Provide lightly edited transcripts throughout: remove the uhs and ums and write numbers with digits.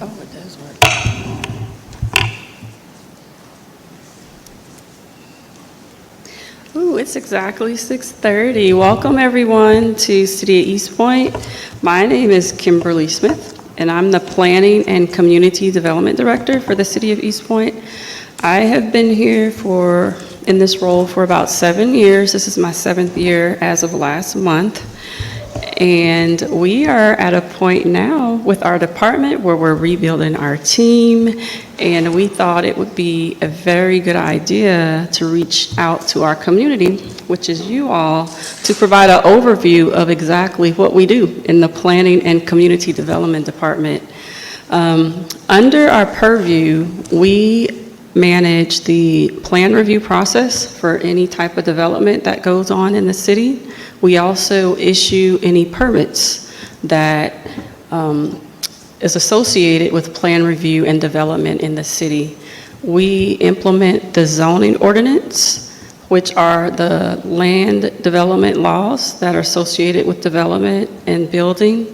Oh, it does work. Ooh, it's exactly 6:30. Welcome everyone to City of East Point. My name is Kimberly Smith, and I'm the Planning and Community Development Director for the City of East Point. I have been here in this role for about 7 years. This is my 7th year as of last month. And we are at a point now with our department where we're rebuilding our team, and we thought it would be a very good idea to reach out to our community, which is you all, to provide an overview of exactly what we do in the Planning and Community Development Department. Under our purview, we manage the plan review process for any type of development that goes on in the city. We also issue any permits that is associated with plan review and development in the city. We implement the zoning ordinance, which are the land development laws that are associated with development and building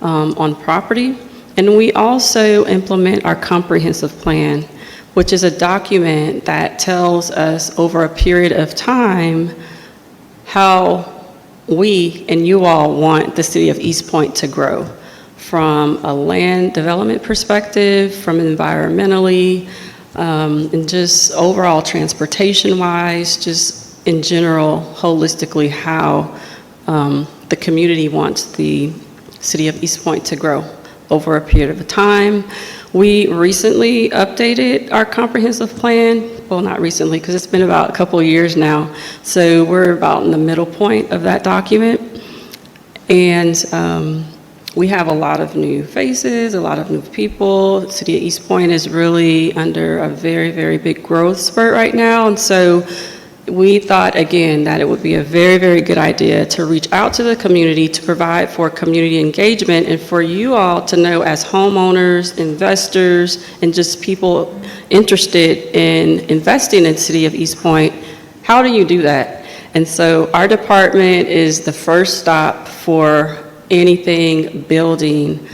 on property. And we also implement our comprehensive plan, which is a document that tells us over a period of time how we and you all want the city of East Point to grow from a land development perspective, from environmentally, and just overall transportation-wise, just in general, holistically, how the community wants the city of East Point to grow over a period of time. We recently updated our comprehensive plan. Well, not recently, because it's been about a couple of years now. So we're about in the middle point of that document. And we have a lot of new faces, a lot of new people. The city of East Point is really under a very, very big growth spurt right now. And so we thought, again, that it would be a very, very good idea to reach out to the community to provide for community engagement and for you all to know as homeowners, investors, and just people interested in investing in the city of East Point, how do you do that? And so our department is the first stop for anything building,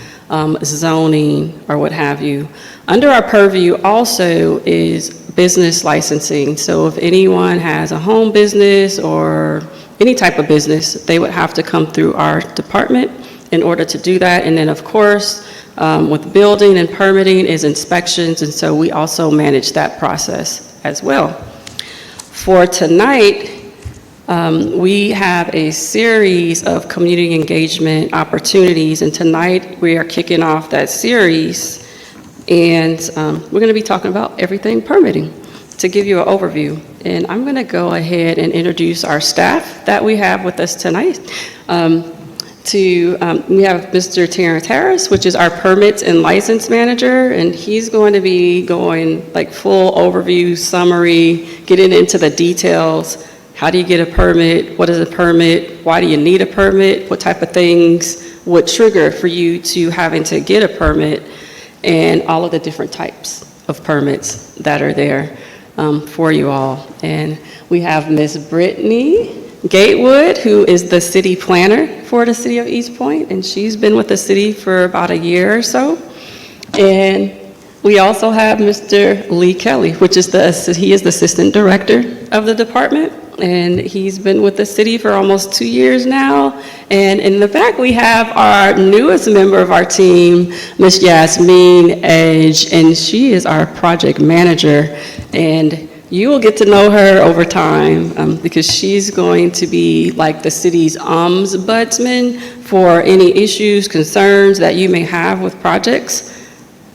zoning, or what have you. Under our purview also is business licensing. So if anyone has a home business or any type of business, they would have to come through our department in order to do that. And then of course, with building and permitting is inspections, and so we also manage that process as well. For tonight, we have a series of community engagement opportunities, and tonight we are kicking off that series. And we're going to be talking about everything permitting to give you an overview. And I'm going to go ahead and introduce our staff that we have with us tonight. We have Mr. Terrence Harris, which is our permits and license manager, and he's going to be going like full overview, summary, getting into the details. How do you get a permit? What is a permit? Why do you need a permit? What type of things would trigger for you to having to get a permit? And all of the different types of permits that are there for you all. And we have Ms. Brittany Gatewood, who is the city planner for the city of East Point, and she's been with the city for about a year or so. And we also have Mr. Lee Kelly, he is the assistant director of the department, and he's been with the city for almost 2 years now. And in the back, we have our newest member of our team, Ms. Yasmin Edge, and she is our project manager. And you will get to know her over time because she's going to be like the city's ombudsman for any issues, concerns that you may have with projects.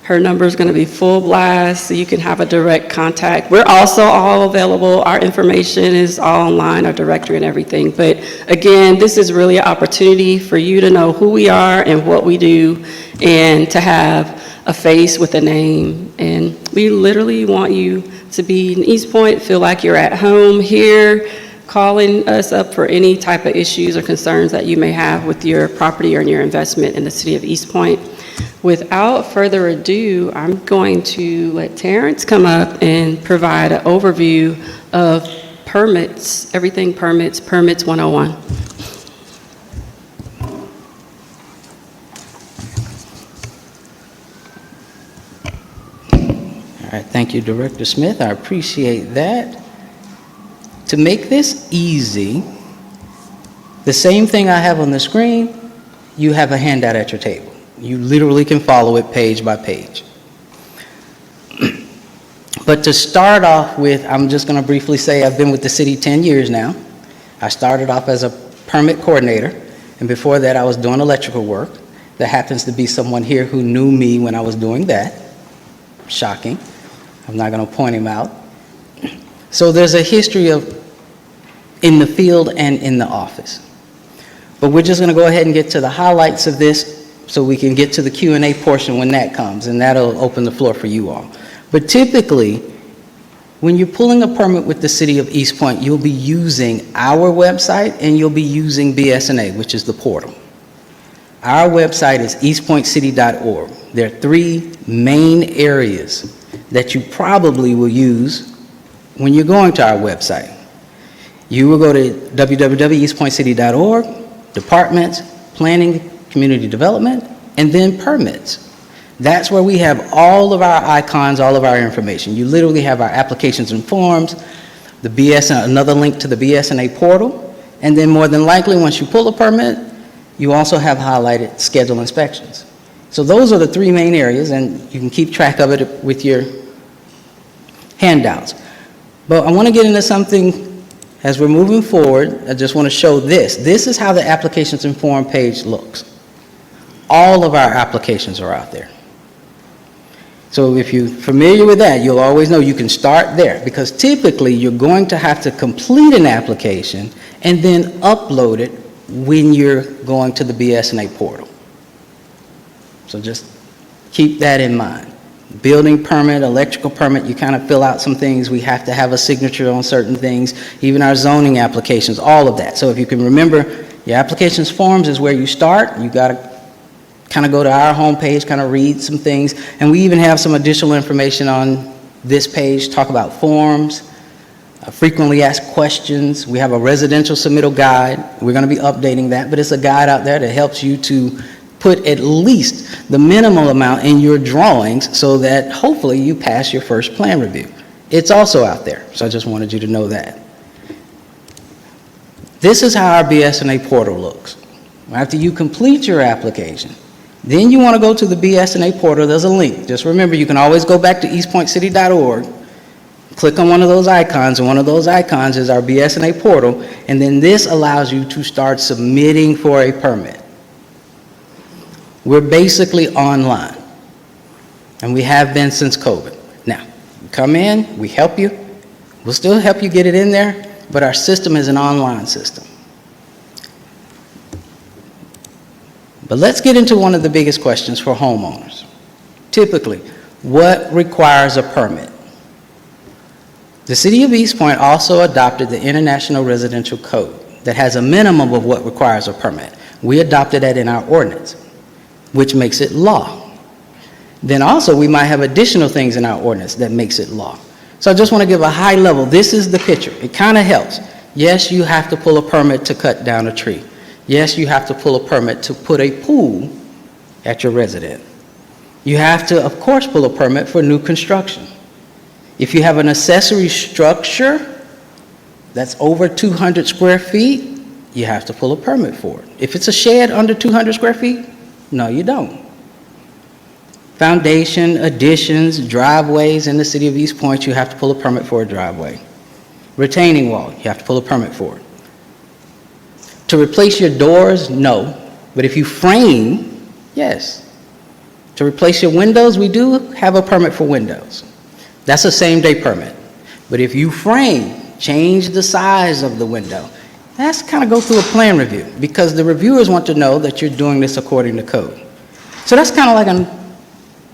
Her number is going to be full blast, so you can have a direct contact. We're also all available. Our information is all online, our directory and everything. But again, this is really an opportunity for you to know who we are and what we do, and to have a face with a name. And we literally want you to be in East Point, feel like you're at home here, calling us up for any type of issues or concerns that you may have with your property or your investment in the city of East Point. Without further ado, I'm going to let Terrence come up and provide an overview of permits, everything permits, Permits 101. right, thank you, Director Smith. I appreciate that. To make this easy, the same thing I have on the screen, you have a handout at your table. You literally can follow it page by page. But to start off with, I'm just going to briefly say I've been with the city 10 years now. I started off as a permit coordinator, and before that I was doing electrical work. There happens to be someone here who knew me when I was doing that. Shocking. I'm not going to point him out. So there's a history of in the field and in the office. But we're just going to go ahead and get to the highlights of this so we can get to the Q&A portion when that comes, and that'll open the floor for you all. But typically, when you're pulling a permit with the City of East Point, you'll be using our website and you'll be using BSNA, which is the portal. Our website is eastpointcity.org. There are three main areas that you probably will use when you're going to our website. You will go to www.eastpointcity.org, departments, planning, community development, and then permits. That's where we have all of our icons, all of our information. You literally have our applications and forms, the another link to the BSNA portal, and then more than likely, once you pull a permit, you also have highlighted schedule inspections. So those are the three main areas, and you can keep track of it with your handouts. But I want to get into something as we're moving forward. I just want to show this. This is how the applications and form page looks. All of our applications are out there. So if you're familiar with that, you'll always know you can start there, because typically you're going to have to complete an application and then upload it when you're going to the BSNA portal. So just keep that in mind. Building permit, electrical permit, you kind of fill out some things. We have to have a signature on certain things, even our zoning applications, all of that. So if you can remember, your applications forms is where you start. You got to kind of go to our homepage, kind of read some things, and we even have some additional information on this page, talk about forms, frequently asked questions. We have a residential submittal guide. We're going to be updating that, but it's a guide out there that helps you to put at least the minimal amount in your drawings so that hopefully you pass your first plan review. It's also out there, so I just wanted you to know that. This is how our BSNA portal looks. After you complete your application, then you want to go to the BSNA portal. There's a link. Just remember, you can always go back to eastpointcity.org, click on one of those icons, and one of those icons is our BSNA portal, and then this allows you to start submitting for a permit. We're basically online, and we have been since COVID. Now, you come in, we help you. We'll still help you get it in there, but our system is an online system. But let's get into one of the biggest questions for homeowners. Typically, what requires a permit? The City of East Point also adopted the International Residential Code that has a minimum of what requires a permit. We adopted that in our ordinance, which makes it law. Then also we might have additional things in our ordinance that makes it law. So I just want to give a high level. This is the picture. It kind of helps. Yes, you have to pull a permit to cut down a tree. Yes, you have to pull a permit to put a pool at your residence. You have to, of course, pull a permit for new construction. If you have an accessory structure that's over 200 square feet, you have to pull a permit for it. If it's a shed under 200 square feet, no, you don't. Foundation, additions, driveways in the City of East Point, you have to pull a permit for a driveway. Retaining wall, you have to pull a permit for it. To replace your doors, no. But if you frame, yes. To replace your windows, we do have a permit for windows. That's a same-day permit. But if you frame, change the size of the window, that's kind of go through a plan review, because the reviewers want to know that you're doing this according to code. So that's kind of like an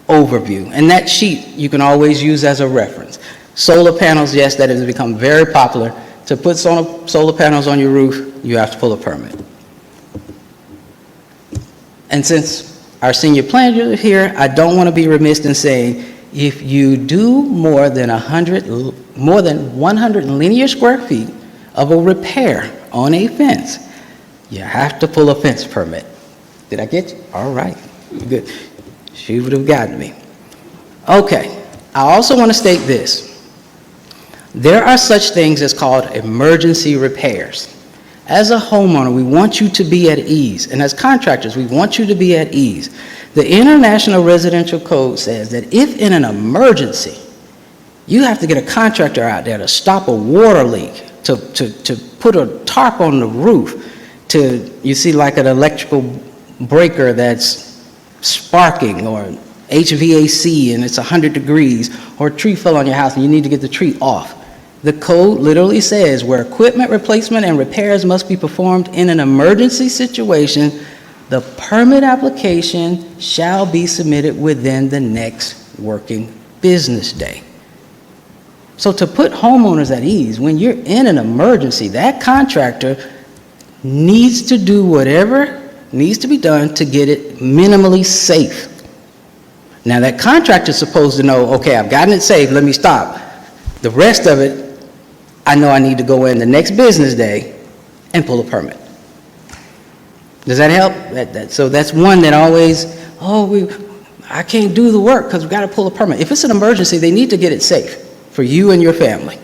overview. And that sheet you can always use as a reference. Solar panels, yes, that has become very popular. To put solar panels on your roof, you have to pull a permit. And since our senior planner is here, I don't want to be remiss in saying, if you do more than 100 linear square feet of a repair on a fence, you have to pull a fence permit. Did I get you? All right, good. She would have gotten me. Okay, I also want to state this. There are such things as called emergency repairs. As a homeowner, we want you to be at ease, and as contractors, we want you to be at ease. The International Residential Code says that if in an emergency, you have to get a contractor out there to stop a water leak, to put a tarp on the roof, you see like an electrical breaker that's sparking, or HVAC and it's 100 degrees, or a tree fell on your house and you need to get the tree off. The code literally says where equipment replacement and repairs must be performed in an emergency situation, the permit application shall be submitted within the next working business day. So to put homeowners at ease, when you're in an emergency, that contractor needs to do whatever needs to be done to get it minimally safe. Now that contractor is supposed to know, okay, I've gotten it safe, let me stop. The rest of it, I know I need to go in the next business day and pull a permit. Does that help? So that's one that always, I can't do the work because we've got to pull a permit. If it's an emergency, they need to get it safe for you and your family.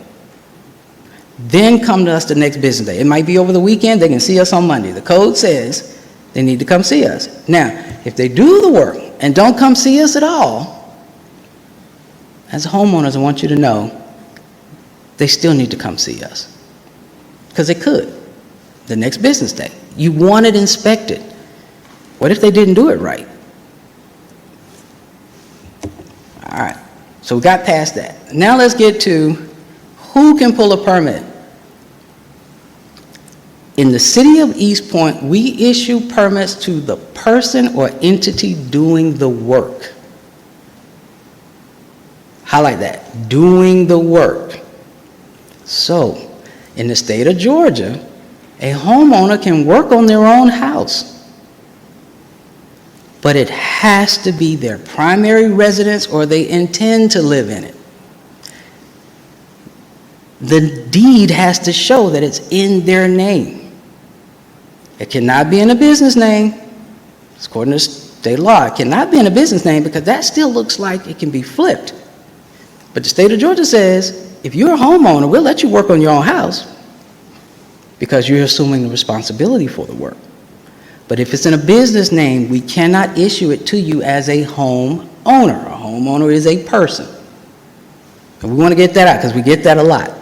Then come to us the next business day. It might be over the weekend, they can see us on Monday. The code says they need to come see us. Now, if they do the work and don't come see us at all, as homeowners, I want you to know they still need to come see us. Because they could, the next business day. You want it inspected. What if they didn't do it right? All right, so we got past that. Now let's get to who can pull a permit. In the city of East Point, we issue permits to the person or entity doing the work. Highlight that, doing the work. So, in the state of Georgia, a homeowner can work on their own house, but it has to be their primary residence or they intend to live in it. The deed has to show that it's in their name. It cannot be in a business name. It's according to state law. It cannot be in a business name because that still looks like it can be flipped. But the state of Georgia says, if you're a homeowner, we'll let you work on your own house because you're assuming the responsibility for the work. But if it's in a business name, we cannot issue it to you as a homeowner. A homeowner is a person. And we want to get that out because we get that a lot.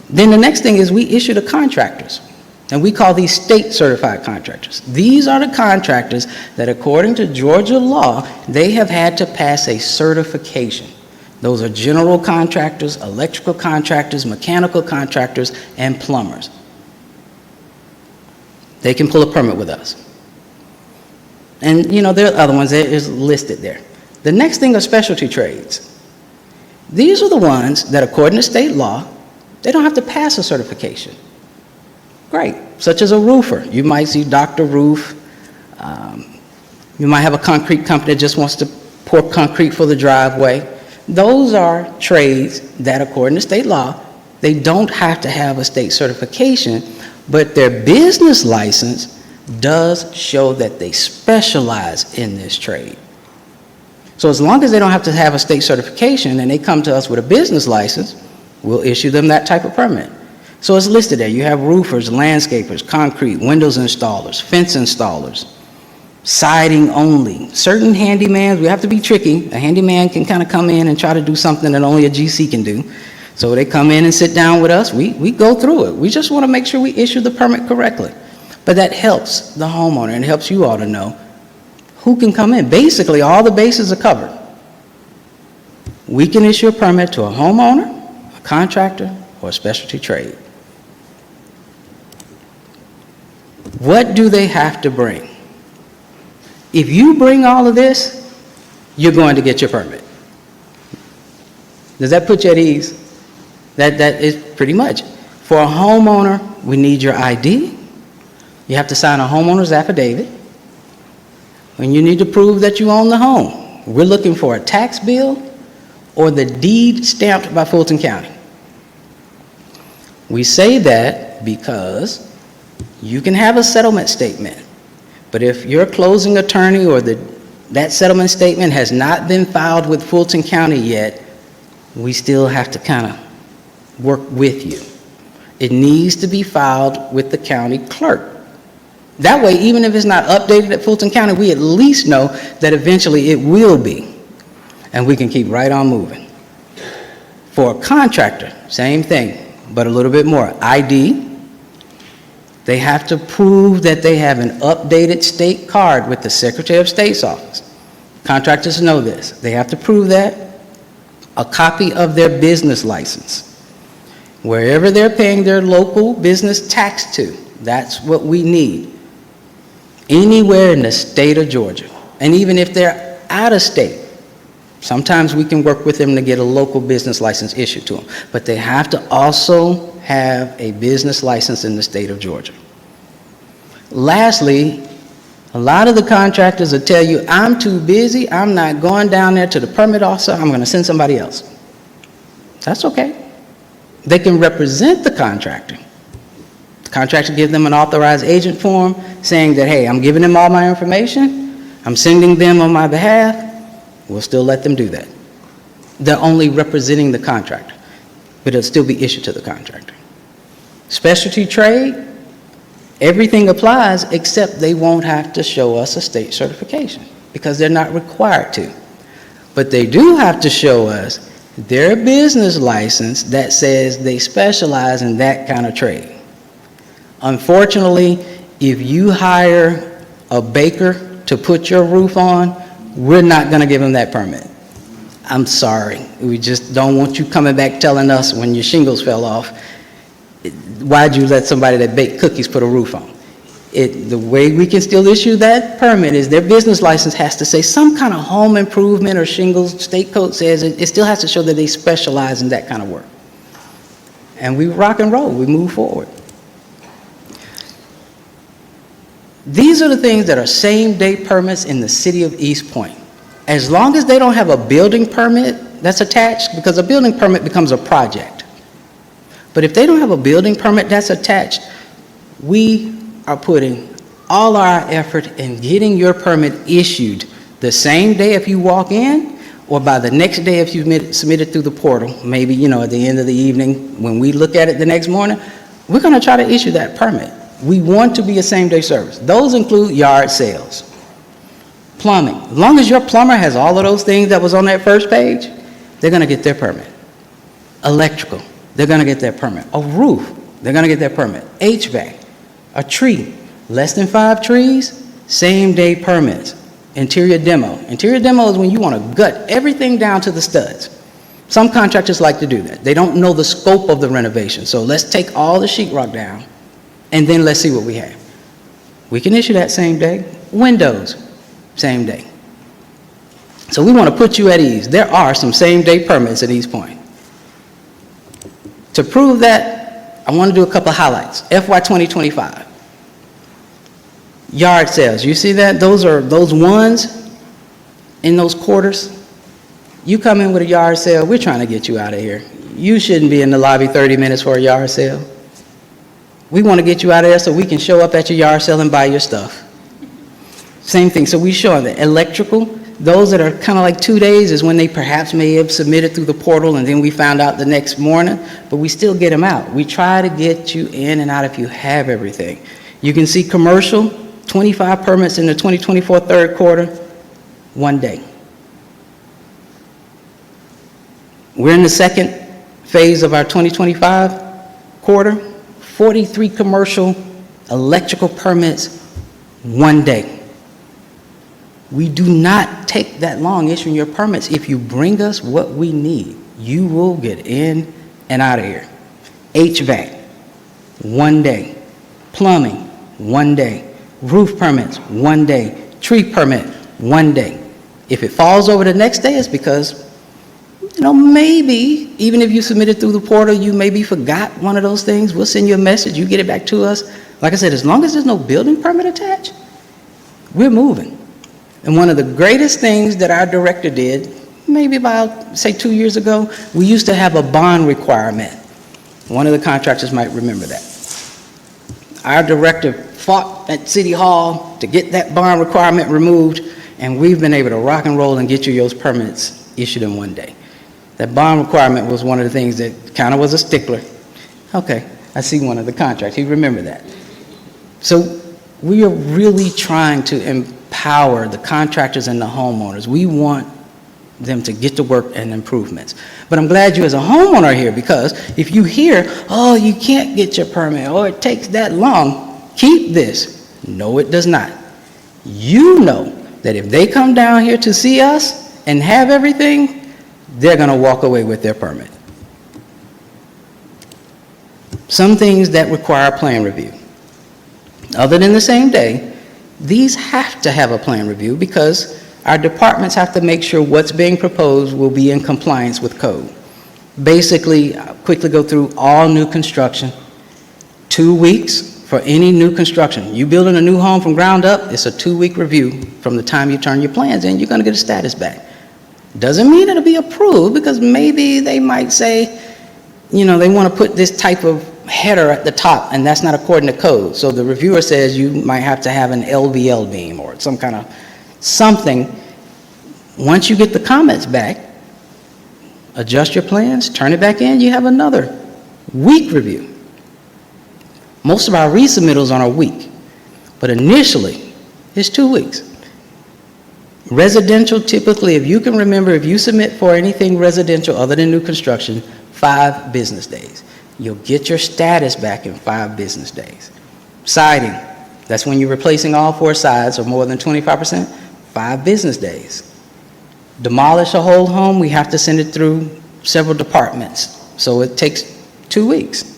Then the next thing is we issue to contractors. And we call these state certified contractors. These are the contractors that according to Georgia law, they have had to pass a certification. Those are general contractors, electrical contractors, mechanical contractors, and plumbers. They can pull a permit with us. And there are other ones that is listed there. The next thing are specialty trades. These are the ones that according to state law, they don't have to pass a certification. Great, such as a roofer. You might see Dr. Roof. You might have a concrete company that just wants to pour concrete for the driveway. Those are trades that, according to state law, they don't have to have a state certification, but their business license does show that they specialize in this trade. So as long as they don't have to have a state certification and they come to us with a business license, we'll issue them that type of permit. So it's listed there. You have roofers, landscapers, concrete, windows installers, fence installers, siding only. Certain handymans, we have to be tricky. A handyman can kind of come in and try to do something that only a GC can do. So they come in and sit down with us. We go through it. We just want to make sure we issue the permit correctly. But that helps the homeowner and helps you all to know who can come in. Basically, all the bases are covered. We can issue a permit to a homeowner, a contractor, or a specialty trade. What do they have to bring? If you bring all of this, you're going to get your permit. Does that put you at ease? That is pretty much. For a homeowner, we need your ID. You have to sign a homeowner's affidavit. And you need to prove that you own the home. We're looking for a tax bill or the deed stamped by Fulton County. We say that because you can have a settlement statement, but if your closing attorney or the that settlement statement has not been filed with Fulton County yet, we still have to kind of work with you. It needs to be filed with the county clerk. That way, even if it's not updated at Fulton County, we at least know that eventually it will be, and we can keep right on moving. For a contractor, same thing, but a little bit more. ID, they have to prove that they have an updated state card with the Secretary of State's office. Contractors know this. They have to prove that. A copy of their business license. Wherever they're paying their local business tax to, that's what we need. Anywhere in the state of Georgia. And even if they're out of state, sometimes we can work with them to get a local business license issued to them. But they have to also have a business license in the state of Georgia. Lastly, a lot of the contractors will tell you, I'm too busy, I'm not going down there to the permit officer, I'm going to send somebody else. That's okay. They can represent the contractor. The contractor gives them an authorized agent form saying that, hey, I'm giving them all my information, I'm sending them on my behalf. We'll still let them do that. They're only representing the contractor, but it'll still be issued to the contractor. Specialty trade, everything applies except they won't have to show us a state certification because they're not required to. But they do have to show us their business license that says they specialize in that kind of trade. Unfortunately, if you hire a baker to put your roof on, we're not going to give them that permit. I'm sorry. We just don't want you coming back telling us when your shingles fell off, why'd you let somebody that baked cookies put a roof on? The way we can still issue that permit is their business license has to say some kind of home improvement or shingles. State code says it still has to show that they specialize in that kind of work. And we rock and roll. We move forward. These are the things that are same-day permits in the city of East Point. As long as they don't have a building permit that's attached, because a building permit becomes a project. But if they don't have a building permit that's attached, we are putting all our effort in getting your permit issued the same day if you walk in, or by the next day if you submit it through the portal. Maybe, at the end of the evening, when we look at it the next morning, we're going to try to issue that permit. We want to be a same-day service. Those include yard sales, plumbing. As long as your plumber has all of those things that was on that first page, they're going to get their permit. Electrical, they're going to get their permit. A roof, they're going to get their permit. HVAC, a tree, less than 5 trees, same-day permits. Interior demo. Interior demo is when you want to gut everything down to the studs. Some contractors like to do that. They don't know the scope of the renovation. So let's take all the sheetrock down, and then let's see what we have. We can issue that same day. Windows, same day. So we want to put you at ease. There are some same-day permits at East Point. To prove that, I want to do a couple of highlights. FY 2025. Yard sales, you see that? Those are those ones in those quarters. You come in with a yard sale, we're trying to get you out of here. You shouldn't be in the lobby 30 minutes for a yard sale. We want to get you out of there so we can show up at your yard sale and buy your stuff. Same thing, so we show the electrical. Those that are kind of like 2 days is when they perhaps may have submitted through the portal and then we found out the next morning, but we still get them out. We try to get you in and out if you have everything. You can see commercial, 25 permits in the 2024 third quarter, 1 day. We're in the second phase of our 2025 quarter, 43 commercial electrical permits, 1 day. We do not take that long issuing your permits. If you bring us what we need, you will get in and out of here. HVAC, 1 day. Plumbing, 1 day. Roof permits, 1 day. Tree permit, 1 day. If it falls over the next day, it's because, maybe, even if you submitted through the portal, you maybe forgot one of those things. We'll send you a message, you get it back to us. Like I said, as long as there's no building permit attached, we're moving. And one of the greatest things that our director did, maybe about, say, 2 years ago, we used to have a bond requirement. One of the contractors might remember that. Our director fought at City Hall to get that bond requirement removed, and we've been able to rock and roll and get you those permits issued in one day. That bond requirement was one of the things that kind of was a stickler. Okay, I see one of the contracts. You remember that. So we are really trying to empower the contractors and the homeowners. We want them to get to work and improvements. But I'm glad you as a homeowner are here, because if you hear, oh, you can't get your permit, or it takes that long, keep this. No, it does not. You know that if they come down here to see us and have everything, they're going to walk away with their permit. Some things that require plan review. Other than the same day, these have to have a plan review because our departments have to make sure what's being proposed will be in compliance with code. Basically, I'll quickly go through all new construction. 2 weeks for any new construction. You building a new home from ground up, it's a 2-week review from the time you turn your plans in, you're going to get a status back. Doesn't mean it'll be approved, because maybe they might say, you know, they want to put this type of header at the top, and that's not according to code. So the reviewer says you might have to have an LVL beam or some kind of something. Once you get the comments back, adjust your plans, turn it back in, you have another week review. Most of our resubmittals are a week, but initially it's 2 weeks. Residential, typically, if you can remember, if you submit for anything residential other than new construction, 5 business days. You'll get your status back in 5 business days. Siding, that's when you're replacing all 4 sides or more than 25%, 5 business days. Demolish a whole home, we have to send it through several departments, so it takes 2 weeks.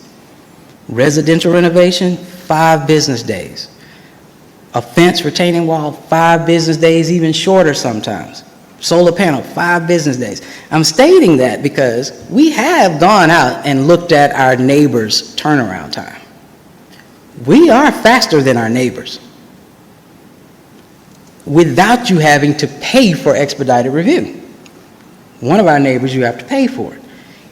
Residential renovation, 5 business days. A fence, retaining wall, 5 business days, even shorter sometimes. Solar panel, 5 business days. I'm stating that because we have gone out and looked at our neighbors' turnaround time. We are faster than our neighbors without you having to pay for expedited review. One of our neighbors, you have to pay for it.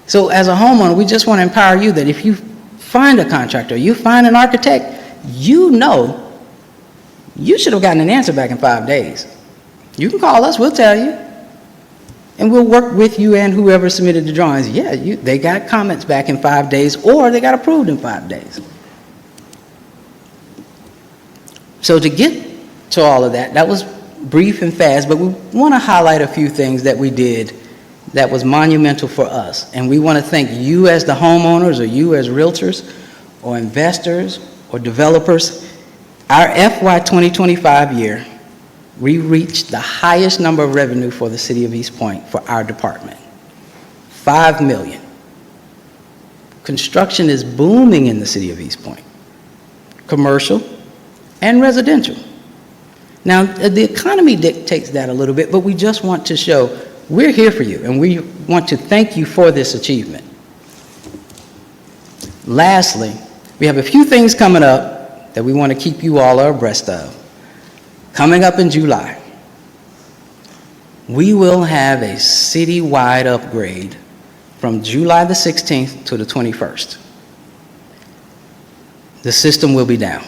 So as a homeowner, we just want to empower you that if you find a contractor, you find an architect, you know you should have gotten an answer back in 5 days. You can call us, we'll tell you. And we'll work with you and whoever submitted the drawings. Yeah, they got comments back in 5 days, or they got approved in 5 days. So to get to all of that, that was brief and fast, but we want to highlight a few things that we did that was monumental for us. And we want to thank you as the homeowners, or you as realtors, or investors, or developers. Our FY 2025 year, we reached the highest number of revenue for the city of East Point for our department, $5 million. Construction is booming in the city of East Point, commercial and residential. Now, the economy dictates that a little bit, but we just want to show we're here for you, and we want to thank you for this achievement. Lastly, we have a few things coming up that we want to keep you all abreast of. Coming up in July, we will have a city-wide upgrade from July the 16th to the 21st. The system will be down.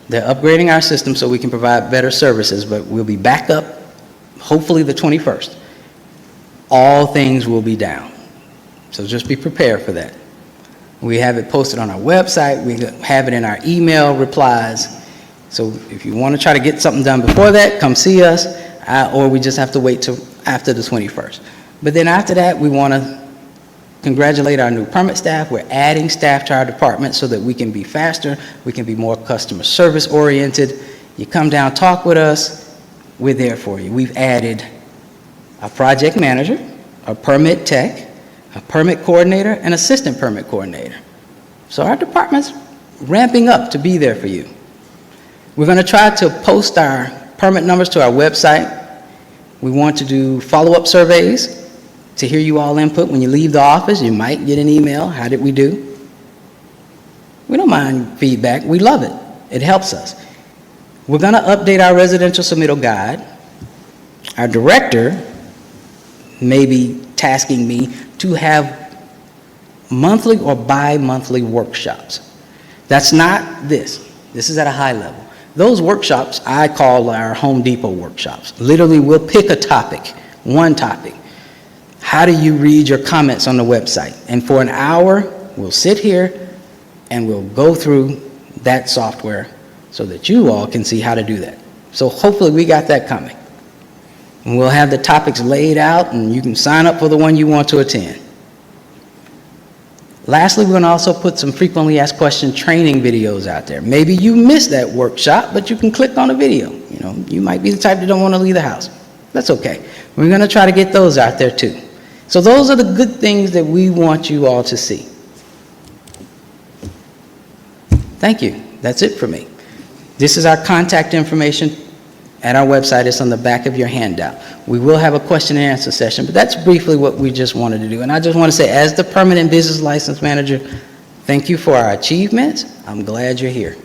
They're upgrading our system so we can provide better services, but we'll be back up, hopefully the 21st. All things will be down. So just be prepared for that. We have it posted on our website. We have it in our email replies. So if you want to try to get something done before that, come see us, or we just have to wait till after the 21st. But then after that, we want to congratulate our new permit staff. We're adding staff to our department so that we can be faster, we can be more customer service oriented. You come down, talk with us, we're there for you. We've added a project manager, a permit tech, a permit coordinator, and assistant permit coordinator. So our department's ramping up to be there for you. We're going to try to post our permit numbers to our website. We want to do follow-up surveys to hear you all input. When you leave the office, you might get an email. How did we do? We don't mind feedback. We love it. It helps us. We're going to update our residential submittal guide. Our director may be tasking me to have monthly or bi-monthly workshops. That's not this. This is at a high level. Those workshops I call our Home Depot workshops. Literally, we'll pick a topic, one topic. How do you read your comments on the website? And for an hour, we'll sit here and we'll go through that software so that you all can see how to do that. So hopefully we got that coming. And we'll have the topics laid out, and you can sign up for the one you want to attend. Lastly, we're going to also put some frequently asked question training videos out there. Maybe you missed that workshop, but you can click on a video. You know, you might be the type that don't want to leave the house. That's okay. We're going to try to get those out there too. So those are the good things that we want you all to see. Thank you. That's it for me. This is our contact information at our website. It's on the back of your handout. We will have a question and answer session, but that's briefly what we just wanted to do. And I just want to say, as the permanent business license manager, thank you for our achievements. I'm glad you're here.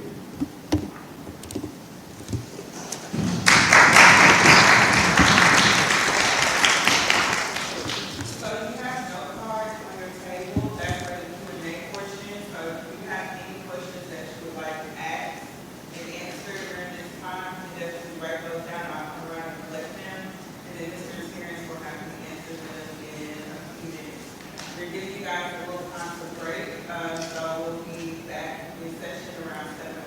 So you have note cards on your table, that's for the Q&A portion. So if you have any questions that you would like to ask and answer during this time, you definitely write those down. I'll come around and collect them. And then Mr. Terrence will have to answer them in a few minutes. We're giving you guys a little time to break, so we'll be back in session around 7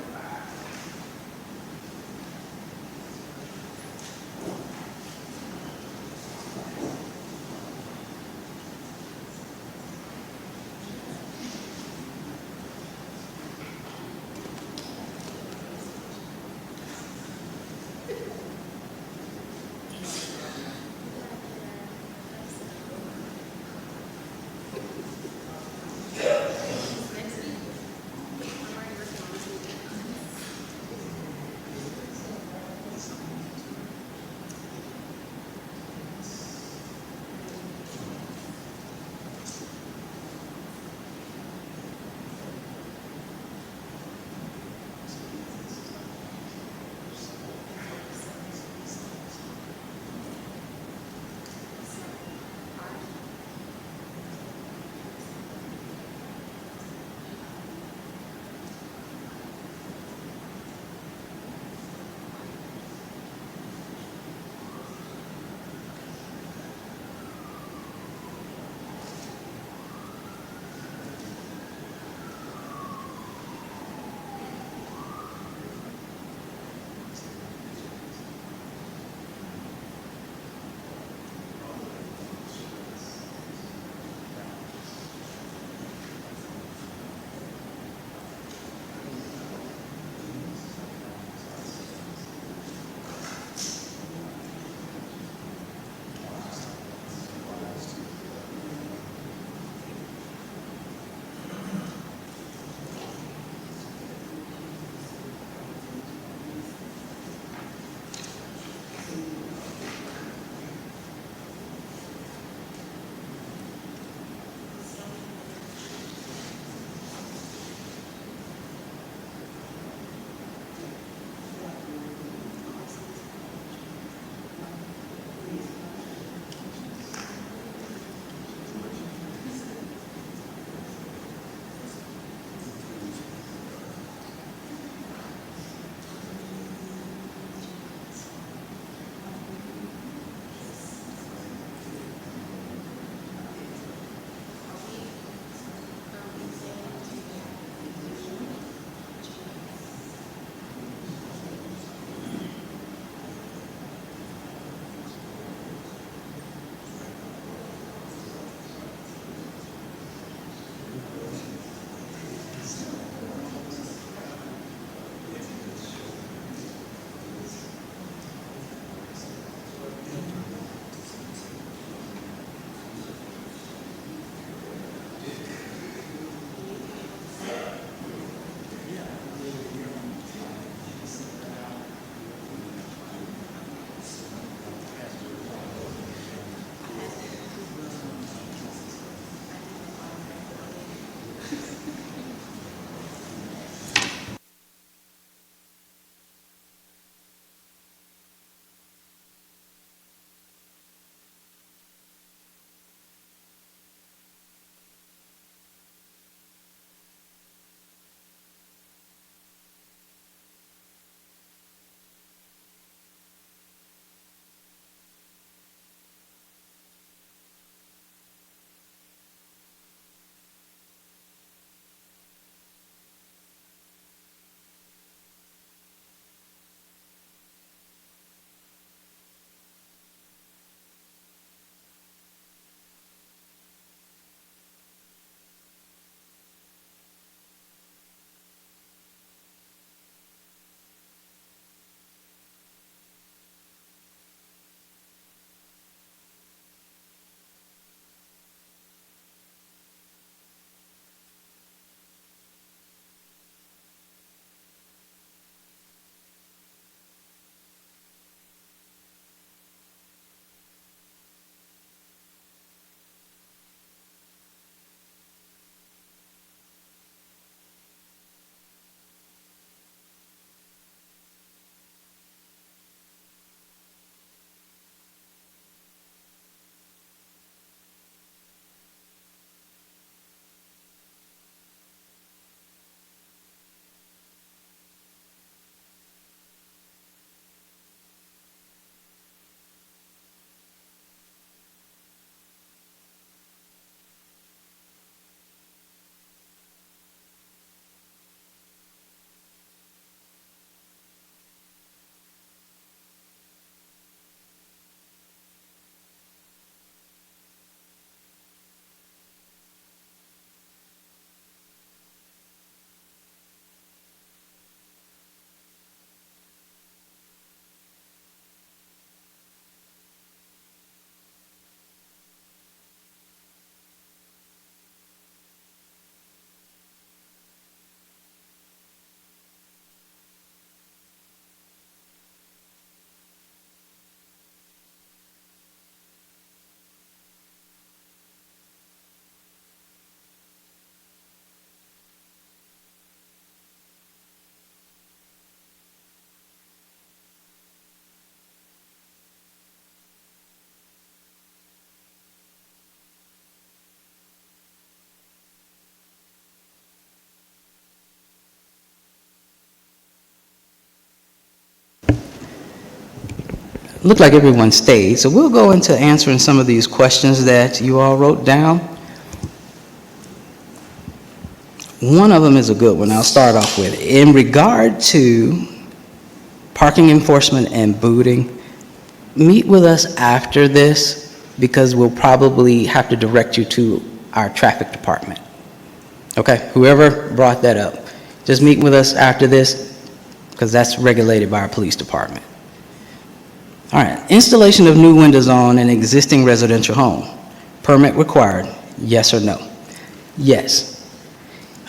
looked like everyone stayed, so we'll go into answering some of these questions that you all wrote down. One of them is a good one I'll start off with. In regard to parking enforcement and booting, meet with us after this because we'll probably have to direct you to our traffic department. Okay, whoever brought that up, just meet with us after this because that's regulated by our police department. All right, installation of new windows on an existing residential home. Permit required, yes or no? Yes.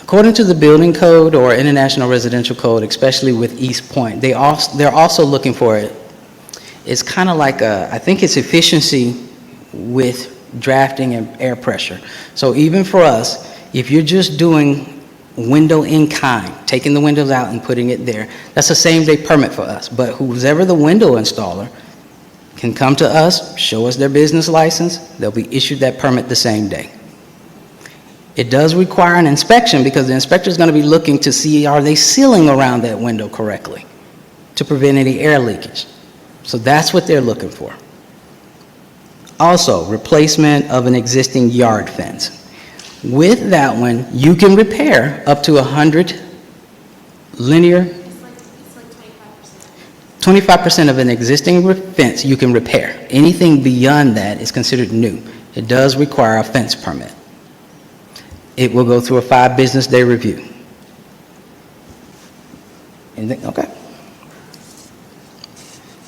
According to the building code or international residential code, especially with East Point, they're also looking for it. It's kind of like I think it's efficiency with drafting and air pressure. So even for us, if you're just doing window in kind, taking the windows out and putting it there, that's a same day permit for us. But who's ever the window installer can come to us, show us their business license, they'll be issued that permit the same day. It does require an inspection because the inspector is going to be looking to see are they sealing around that window correctly to prevent any air leakage. So that's what they're looking for. Also, replacement of an existing yard fence. With that one, you can repair up to 100 linear. It's like 25%. 25% of an existing fence you can repair. Anything beyond that is considered new. It does require a fence permit. It will go through a 5 business day review. Anything? Okay.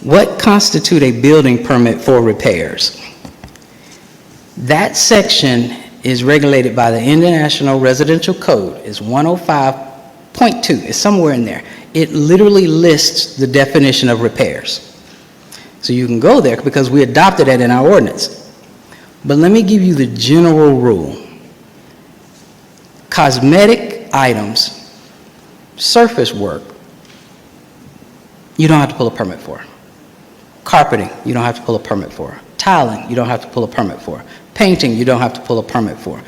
What constitute a building permit for repairs? That section is regulated by the International Residential Code. It's 105.2. It's somewhere in there. It literally lists the definition of repairs. So you can go there because we adopted it in our ordinance. But let me give you the general rule. Cosmetic items, surface work, you don't have to pull a permit for. Carpeting, you don't have to pull a permit for. Tiling, you don't have to pull a permit for. Painting, you don't have to pull a permit for.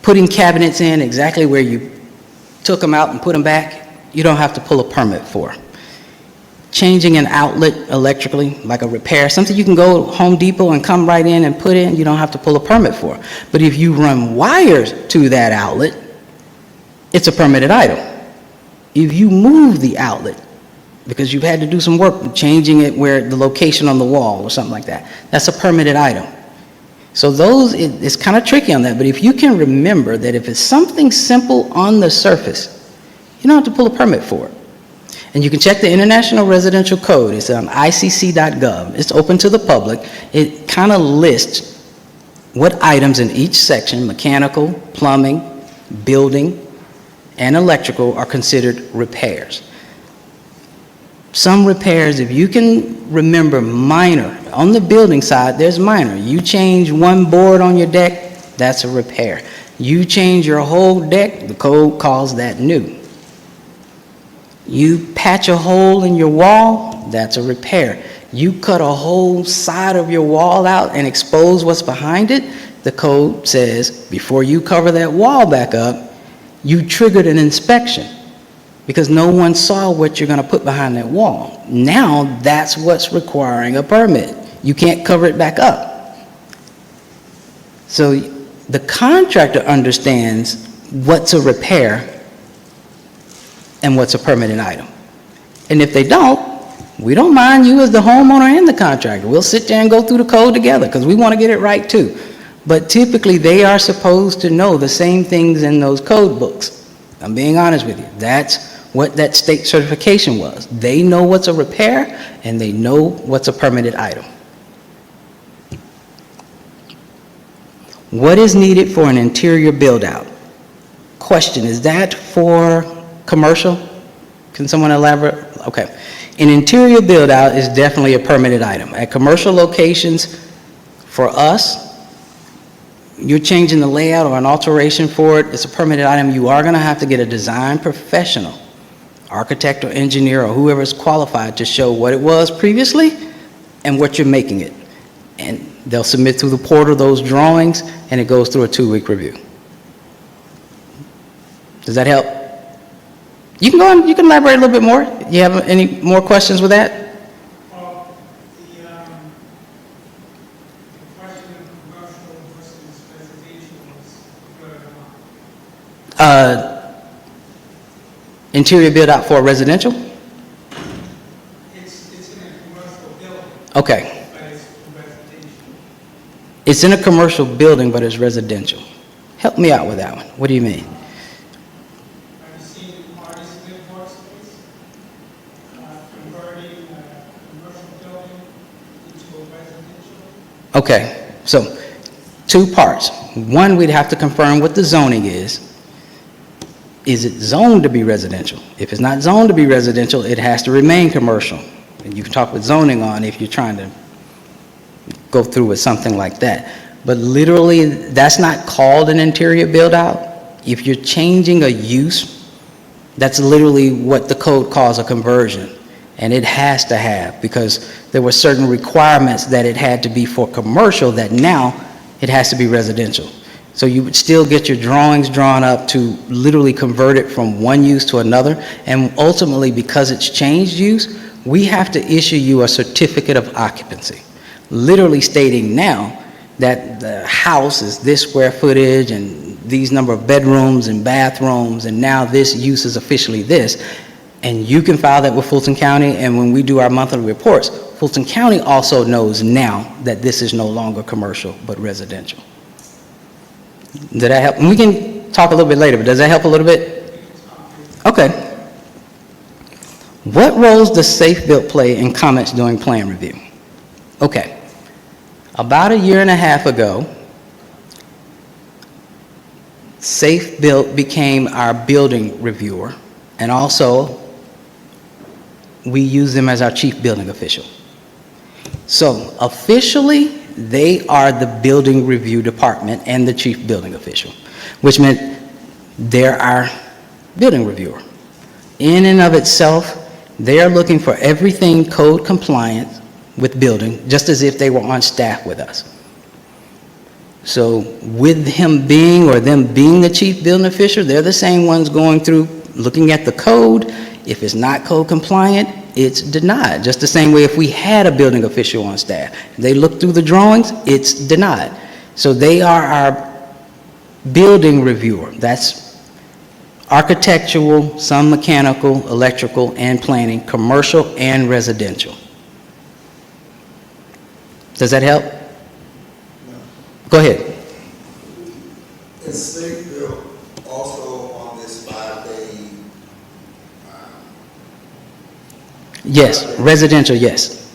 Putting cabinets in exactly where you took them out and put them back, you don't have to pull a permit for. Changing an outlet electrically, like a repair, something you can go Home Depot and come right in and put in, you don't have to pull a permit for. But if you run wires to that outlet, it's a permitted item. If you move the outlet, because you've had to do some work changing it where the location on the wall or something like that, that's a permitted item. So it's kind of tricky on that, but if you can remember that if it's something simple on the surface, you don't have to pull a permit for it. And you can check the International Residential Code. It's on icc.gov. It's open to the public. It kind of lists what items in each section, mechanical, plumbing, building, and electrical, are considered repairs. Some repairs, if you can remember minor, on the building side, there's minor. You change one board on your deck, that's a repair. You change your whole deck, the code calls that new. You patch a hole in your wall, that's a repair. You cut a whole side of your wall out and expose what's behind it, the code says before you cover that wall back up, you triggered an inspection because no one saw what you're going to put behind that wall. Now that's what's requiring a permit. You can't cover it back up. So the contractor understands what's a repair and what's a permitted item. And if they don't, we don't mind you as the homeowner and the contractor. We'll sit there and go through the code together because we want to get it right too. But typically they are supposed to know the same things in those code books. I'm being honest with you. That's what that state certification was. They know what's a repair and they know what's a permitted item. What is needed for an interior build out? Question, is that for commercial? Can someone elaborate? Okay. An interior build out is definitely a permitted item. At commercial locations, for us, you're changing the layout or an alteration for it, it's a permitted item. You are going to have to get a design professional, architect or engineer or whoever is qualified to show what it was previously and what you're making it. And they'll submit through the portal those drawings and it goes through a 2-week review. Does that help? You can go on, you can elaborate a little bit more. You have any more questions with that? The the question of commercial versus residential is very long. Interior build out for residential? It's in a commercial building, Okay. but it's residential. It's in a commercial building, but it's residential. Help me out with that one. What do you mean? Have you seen artists live workspace? Converting a commercial building into a residential? Okay, so 2 parts. One, we'd have to confirm what the zoning is. Is it zoned to be residential? If it's not zoned to be residential, it has to remain commercial. And you can talk with zoning on if you're trying to go through with something like that. But literally, that's not called an interior build-out. If you're changing a use, that's literally what the code calls a conversion. And it has to have, because there were certain requirements that it had to be for commercial that now it has to be residential. So you would still get your drawings drawn up to literally convert it from one use to another. And ultimately, because it's changed use, we have to issue you a certificate of occupancy, literally stating now that the house is this square footage and these number of bedrooms and bathrooms, and now this use is officially this. And you can file that with Fulton County, and when we do our monthly reports, Fulton County also knows now that this is no longer commercial but residential. Did that help? And we can talk a little bit later, but does that help a little bit? Okay. What roles does Safe Built play in comments during plan review? Okay. About a year and a half ago, Safe Built became our building reviewer, and also we use them as our chief building official. So officially, they are the building review department and the chief building official, which meant they're our building reviewer. In and of itself, they are looking for everything code compliant with building, just as if they were on staff with us. So with him being, or them being the chief building official, they're the same ones going through, looking at the code. If it's not code compliant, it's denied. Just the same way if we had a building official on staff, they look through the drawings, it's denied. So they are our building reviewer. That's architectural, some mechanical, electrical, and planning, commercial and residential. Does that help? Go ahead. Is Safe Built also on this 5-day? Yes, residential, yes.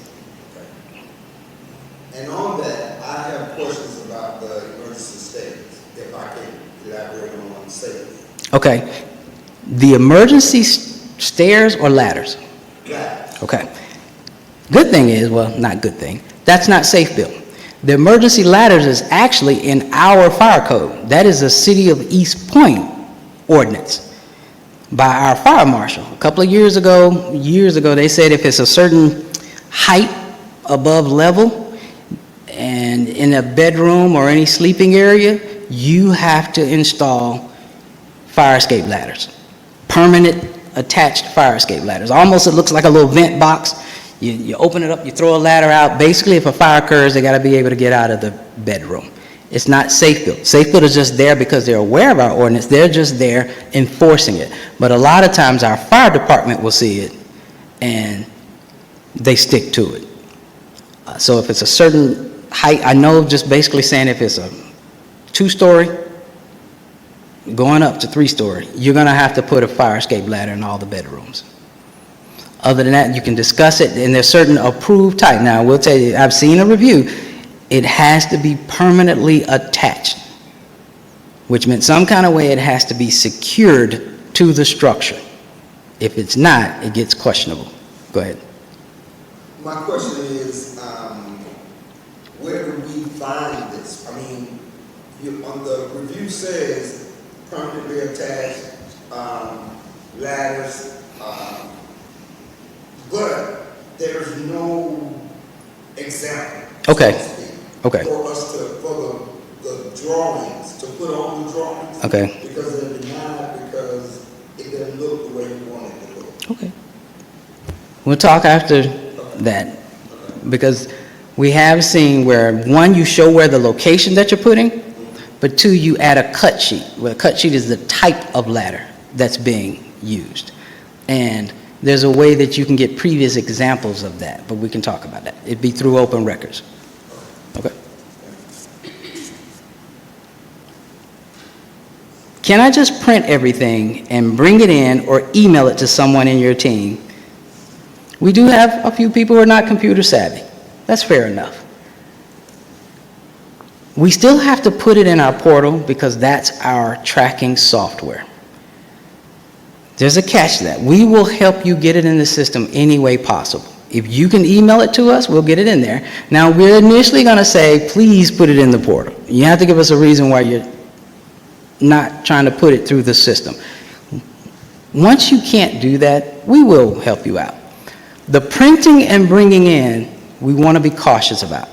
And on that, I have questions about the emergency statements, if I can elaborate on safety. Okay. The emergency stairs or ladders? That, Okay. Good thing is, well, not good thing, that's not Safe Built. The emergency ladders is actually in our fire code. That is a City of East Point ordinance by our fire marshal. A couple of years ago, they said if it's a certain height above level and in a bedroom or any sleeping area, you have to install fire escape ladders, permanent attached fire escape ladders. Almost it looks like a little vent box. You open it up, you throw a ladder out. Basically, if a fire occurs, they got to be able to get out of the bedroom. It's not Safe Built. Safe Built is just there because they're aware of our ordinance. They're just there enforcing it. But a lot of times our fire department will see it and they stick to it. So if it's a certain height, I know just basically saying if it's a 2-story going up to 3-story, you're going to have to put a fire escape ladder in all the bedrooms. Other than that, you can discuss it, and there's certain approved type. Now, I will tell you, I've seen a review. It has to be permanently attached, which meant some kind of way it has to be secured to the structure. If it's not, it gets questionable. Go ahead. my question is, where do we find this? I mean, on the review says permanently attached, ladders, but there's no example. Okay. So to speak, Okay. For us to, for the drawings, to put on the drawings. Okay. Because they're denied because it doesn't look the way you want it to look. Okay. We'll talk after that, because We have seen where, one, you show where the location that you're putting, but two, you add a cut sheet, where a cut sheet is the type of ladder that's being used. And there's a way that you can get previous examples of that, but we can talk about that. It'd be through open records. Okay. Can I just print everything and bring it in or email it to someone in your team? We do have a few people who are not computer savvy. That's fair enough. We still have to put it in our portal because that's our tracking software. There's a catch to that. We will help you get it in the system any way possible. If you can email it to us, we'll get it in there. Now, we're initially going to say, please put it in the portal. You have to give us a reason why you're not trying to put it through the system. Once you can't do that, we will help you out. The printing and bringing in, we want to be cautious about.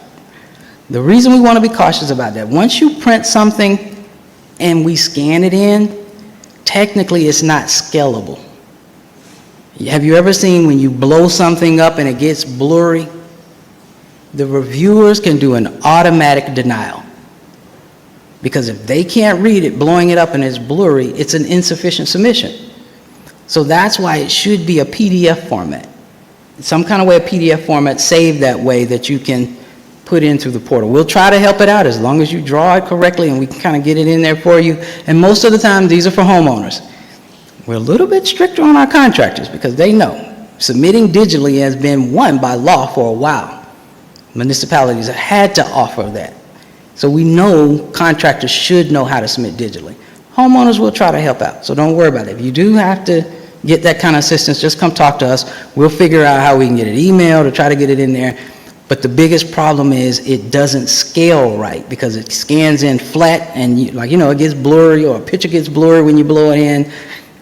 The reason we want to be cautious about that, once you print something and we scan it in, technically it's not scalable. Have you ever seen when you blow something up and it gets blurry? The reviewers can do an automatic denial. Because if they can't read it, blowing it up and it's blurry, it's an insufficient submission. So that's why it should be a PDF format. Some kind of way, a PDF format saved that way that you can put in through the portal. We'll try to help it out as long as you draw it correctly and we can kind of get it in there for you. And most of the time, these are for homeowners. We're a little bit stricter on our contractors because they know submitting digitally has been won by law for a while. Municipalities have had to offer that. So we know contractors should know how to submit digitally. Homeowners will try to help out, so don't worry about it. If you do have to get that kind of assistance, just come talk to us. We'll figure out how we can get it emailed or try to get it in there. But the biggest problem is it doesn't scale right because it scans in flat and it gets blurry or a picture gets blurry when you blow it in.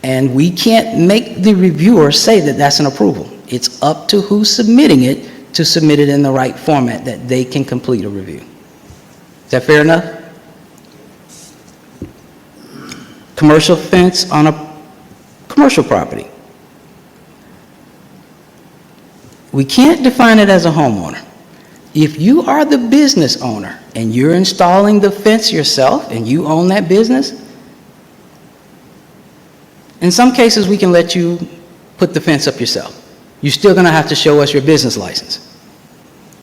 And we can't make the reviewer say that that's an approval. It's up to who's submitting it to submit it in the right format that they can complete a review. Is that fair enough? Commercial fence on a commercial property. We can't define it as a homeowner. If you are the business owner and you're installing the fence yourself and you own that business, in some cases we can let you put the fence up yourself. You're still going to have to show us your business license.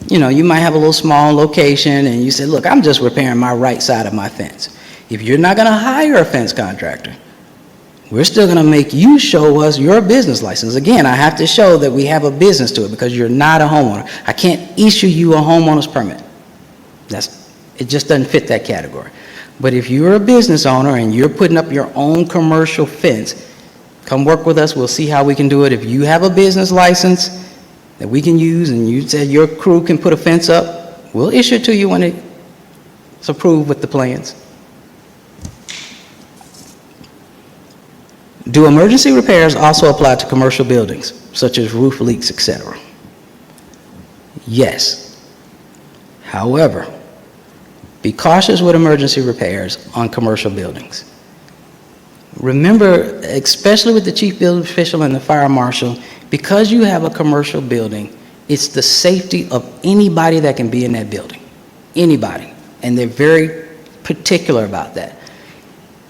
You might have a little small location and you say, look, I'm just repairing my right side of my fence. If you're not going to hire a fence contractor, we're still going to make you show us your business license. Again, I have to show that we have a business to it because you're not a homeowner. I can't issue you a homeowner's permit. It just doesn't fit that category. But if you're a business owner and you're putting up your own commercial fence, come work with us. We'll see how we can do it. If you have a business license that we can use and you said your crew can put a fence up, we'll issue it to you when it's approved with the plans. Do emergency repairs also apply to commercial buildings, such as roof leaks, etc.? Yes. However, be cautious with emergency repairs on commercial buildings. Remember, especially with the chief building official and the fire marshal, because you have a commercial building, it's the safety of anybody that can be in that building. Anybody. And they're very particular about that.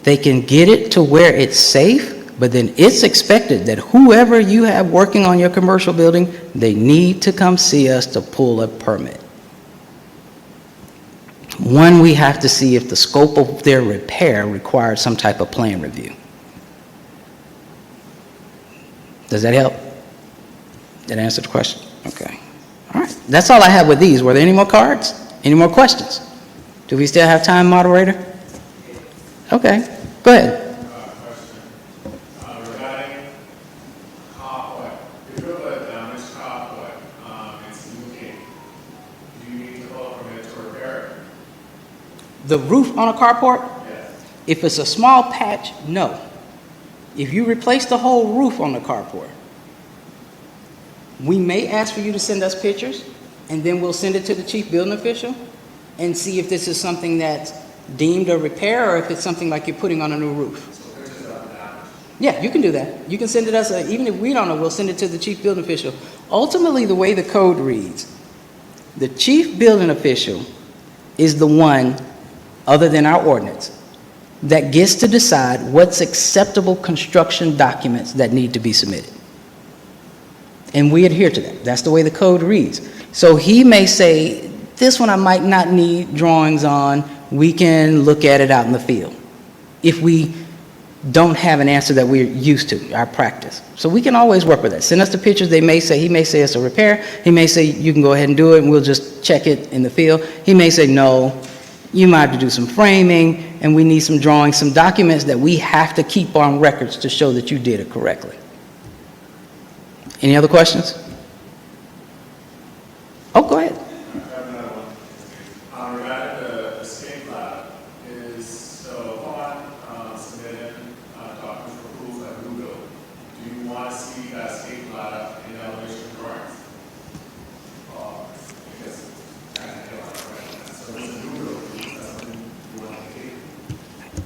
They can get it to where it's safe, but then it's expected that whoever you have working on your commercial building, they need to come see us to pull a permit. One, we have to see if the scope of their repair requires some type of plan review. Does that help? Did I answer the question? Okay. All right. That's all I have with these. Were there any more cards? Any more questions? Do we still have time, moderator? Okay. Go ahead. Regarding carport, if you put down this carport, it's leaking, do you need to pull a permit to repair it? The roof on a carport? Yes. If it's a small patch, no. If you replace the whole roof on the carport, we may ask for you to send us pictures, and then we'll send it to the chief building official and see if this is something that's deemed a repair or if it's something like you're putting on a new roof. So pictures of the damage. Yeah, you can do that. You can send it us, even if we don't know, we'll send it to the chief building official. Ultimately, the way the code reads, The chief building official is the one, other than our ordinance, that gets to decide what's acceptable construction documents that need to be submitted. And we adhere to that. That's the way the code reads. So he may say, this one I might not need drawings on, we can look at it out in the field. If we don't have an answer that we're used to, our practice. So we can always work with that. Send us the pictures. He may say it's a repair. He may say you can go ahead and do it and we'll just check it in the field. He may say no, you might have to do some framing and we need some drawings, some documents that we have to keep on records to show that you did it correctly. Any other questions? Oh, go ahead. I have another one. Regarding the escape ladder, is so upon submitting documents for approvals at new build, do you want to see that escape ladder in elevation drawings? Because kind of get on the right. So it's a new build, that's something you want to keep.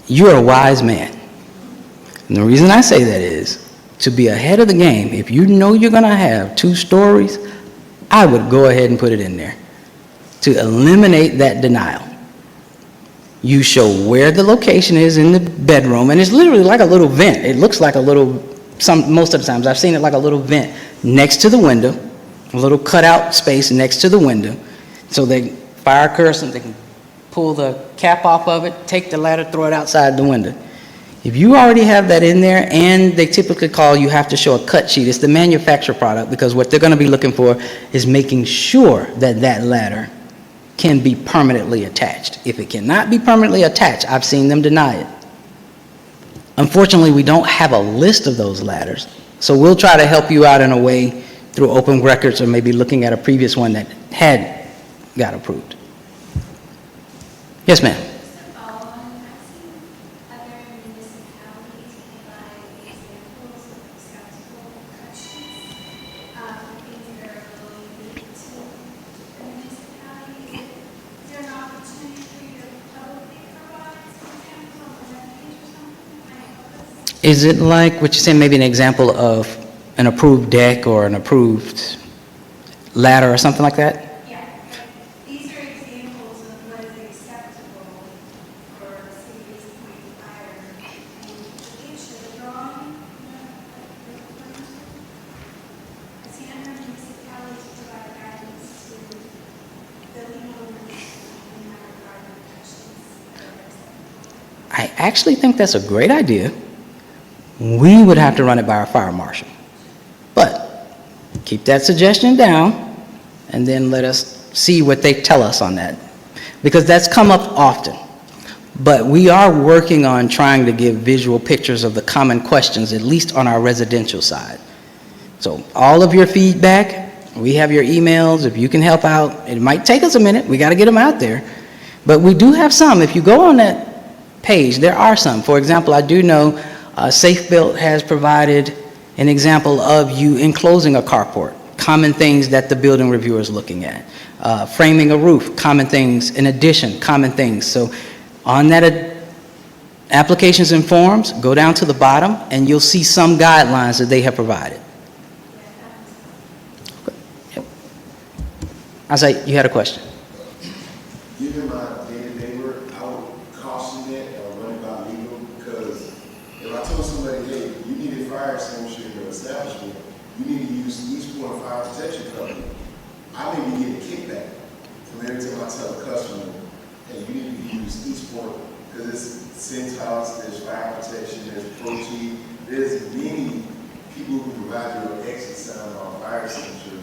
You're a wise man. And the reason I say that is to be ahead of the game. If you know you're going to have 2 stories, I would go ahead and put it in there to eliminate that denial. You show where the location is in the bedroom, and it's literally like a little vent. It looks like a little, most of the times I've seen it like a little vent next to the window, a little cutout space next to the window, so they fire occurs and they can pull the cap off of it, take the ladder, throw it outside the window. If you already have that in there, and they typically call, you have to show a cut sheet. It's the manufacturer product, because what they're going to be looking for is making sure that that ladder can be permanently attached. If it cannot be permanently attached, I've seen them deny it. Unfortunately, we don't have a list of those ladders, so we'll try to help you out in a way through open records or maybe looking at a previous one that had got approved. Yes, ma'am. Just a follow-on, I've seen other municipalities provide examples of acceptable corrections, things that are really unique to the municipality. Is there an opportunity for you to publicly provide some examples on the webpage or something? I know this. Is it like what you say, maybe an example of an approved deck or an approved ladder or something like that? Yeah, like, these are examples of what is acceptable for cities point fire. And each of the drawing, I see other municipalities provide guidance to building owners in that regard of protections that are acceptable. I actually think that's a great idea. We would have to run it by our fire marshal. But keep that suggestion down and then let us see what they tell us on that. Because that's come up often. But we are working on trying to give visual pictures of the common questions, at least on our residential side. So all of your feedback, we have your emails. If you can help out, it might take us a minute. We got to get them out there. But we do have some. If you go on that page, there are some. For example, I do know Safe Built has provided an example of you enclosing a carport, common things that the building reviewer is looking at. Framing a roof, common things. An addition, common things. So on that applications and forms, go down to the bottom and you'll see some guidelines that they have provided. Yep. I say you had a question. Given my day-to-day work, I would caution that or run it by legal, because if I told somebody, hey, you need a fire extinguisher in your establishment, you need to use East Point Fire Protection Company, I may be getting kickback from every time I tell a customer, hey, you need to use East Point, because it's Centos, there's fire protection, there's Pro-G, there's many people who provide you an exit sound on fire extinguisher,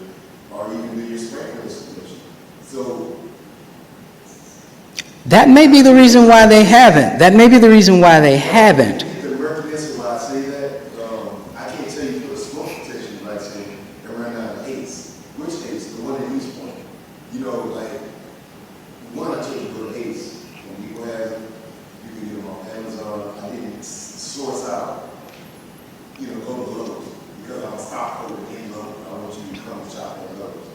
or even do your sprinkler installation. So That may be the reason why they haven't. That may be the reason why they haven't. the reference why I say that, I can't tell you put a smoke protection device in and run out of ACE. Which ACE? The one in East Point. You know, like, one I told you to go to ACE. When people have it, you can get them on Amazon. I didn't source out, go to Lowe's, because I'm a stockholder in Lowe's. I want you to come shop at Lowe's.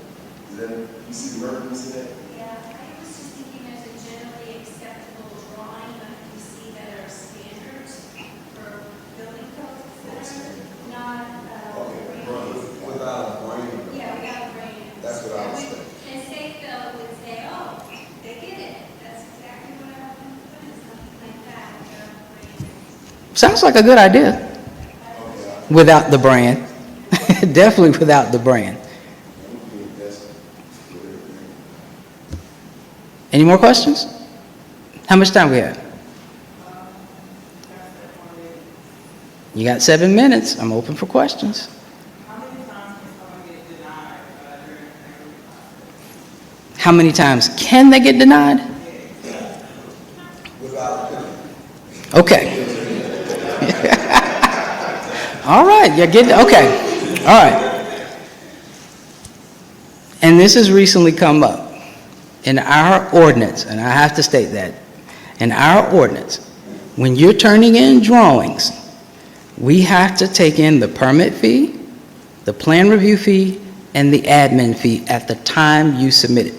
Is that, you see the reference in that? Yeah, I was just thinking there's a generally acceptable drawing that you see that are standards for building codes, et cetera, not, Okay, raised. Without a brain. Yeah, without rain. That's what I was And safe build Sounds like a good idea. Without the brand. Definitely without the brand. Any more questions? How much time we have? You got 7 minutes. I'm open for questions. How many times can someone get denied during the interview process? How many times can they get denied? Okay. All right, you're getting, okay. All right. And this has recently come up in our ordinance, and I have to state that. In our ordinance, when you're turning in drawings, we have to take in the permit fee, the plan review fee, and the admin fee at the time you submit it.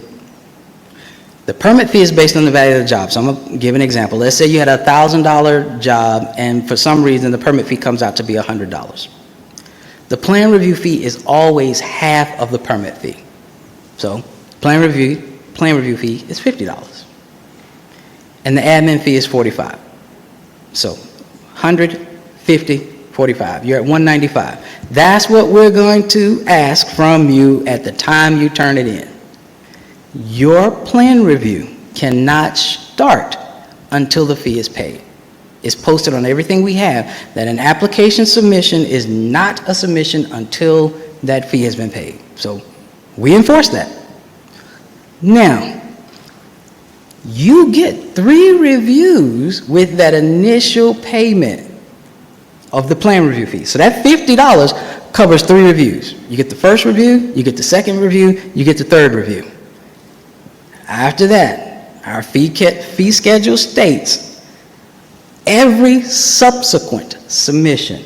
The permit fee is based on the value of the job. So I'm going to give an example. Let's say you had a $1,000 job, and for some reason the permit fee comes out to be $100. The plan review fee is always half of the permit fee. So plan review fee is $50. And the admin fee is $45. So 100, 50, 45. You're at 195. That's what we're going to ask from you at the time you turn it in. Your plan review cannot start until the fee is paid. It's posted on everything we have that an application submission is not a submission until that fee has been paid. So we enforce that. Now, you get 3 reviews with that initial payment of the plan review fee. So that $50 covers 3 reviews. You get the first review, you get the second review, you get the third review. After that, our fee schedule states every subsequent submission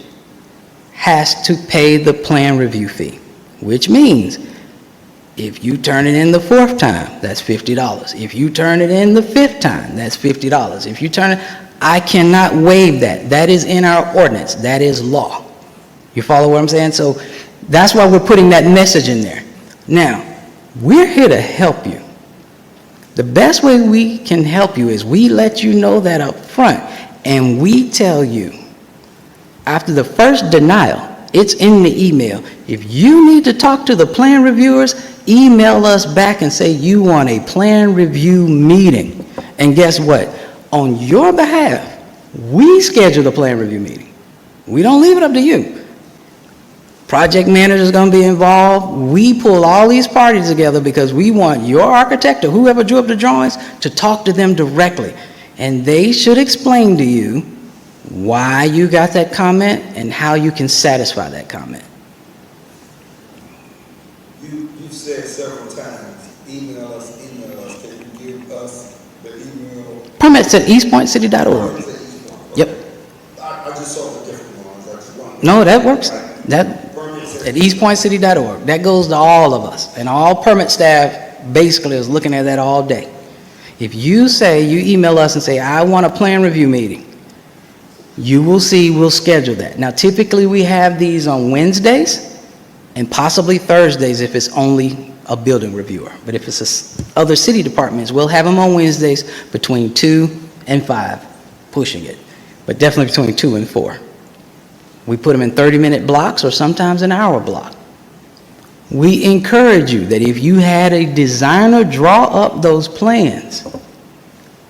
has to pay the plan review fee, which means if you turn it in the 4th time, that's $50. If you turn it in the 5th time, that's $50. If you turn it, I cannot waive that. That is in our ordinance. That is law. You follow what I'm saying? So that's why we're putting that message in there. Now, we're here to help you. The best way we can help you is we let you know that up front, and we tell you after the first denial, it's in the email. If you need to talk to the plan reviewers, email us back and say you want a plan review meeting. And guess what? On your behalf, we schedule the plan review meeting. We don't leave it up to you. Project manager is going to be involved. We pull all these parties together because we want your architect or whoever drew up the drawings to talk to them directly. And they should explain to you why you got that comment and how you can satisfy that comment. You've said several times, email us. Can you give us the email? Permits at eastpointcity.org. Yep. I just saw the different ones. I just wanted. No, that works. That at eastpointcity.org. That goes to all of us. And all permit staff basically is looking at that all day. If you email us and say, I want a plan review meeting, you will see we'll schedule that. Now, typically we have these on Wednesdays and possibly Thursdays if it's only a building reviewer. But if it's other city departments, we'll have them on Wednesdays between 2 and 5, pushing it. But definitely between 2 and 4. We put them in 30-minute blocks or sometimes an hour block. We encourage you that if you had a designer draw up those plans,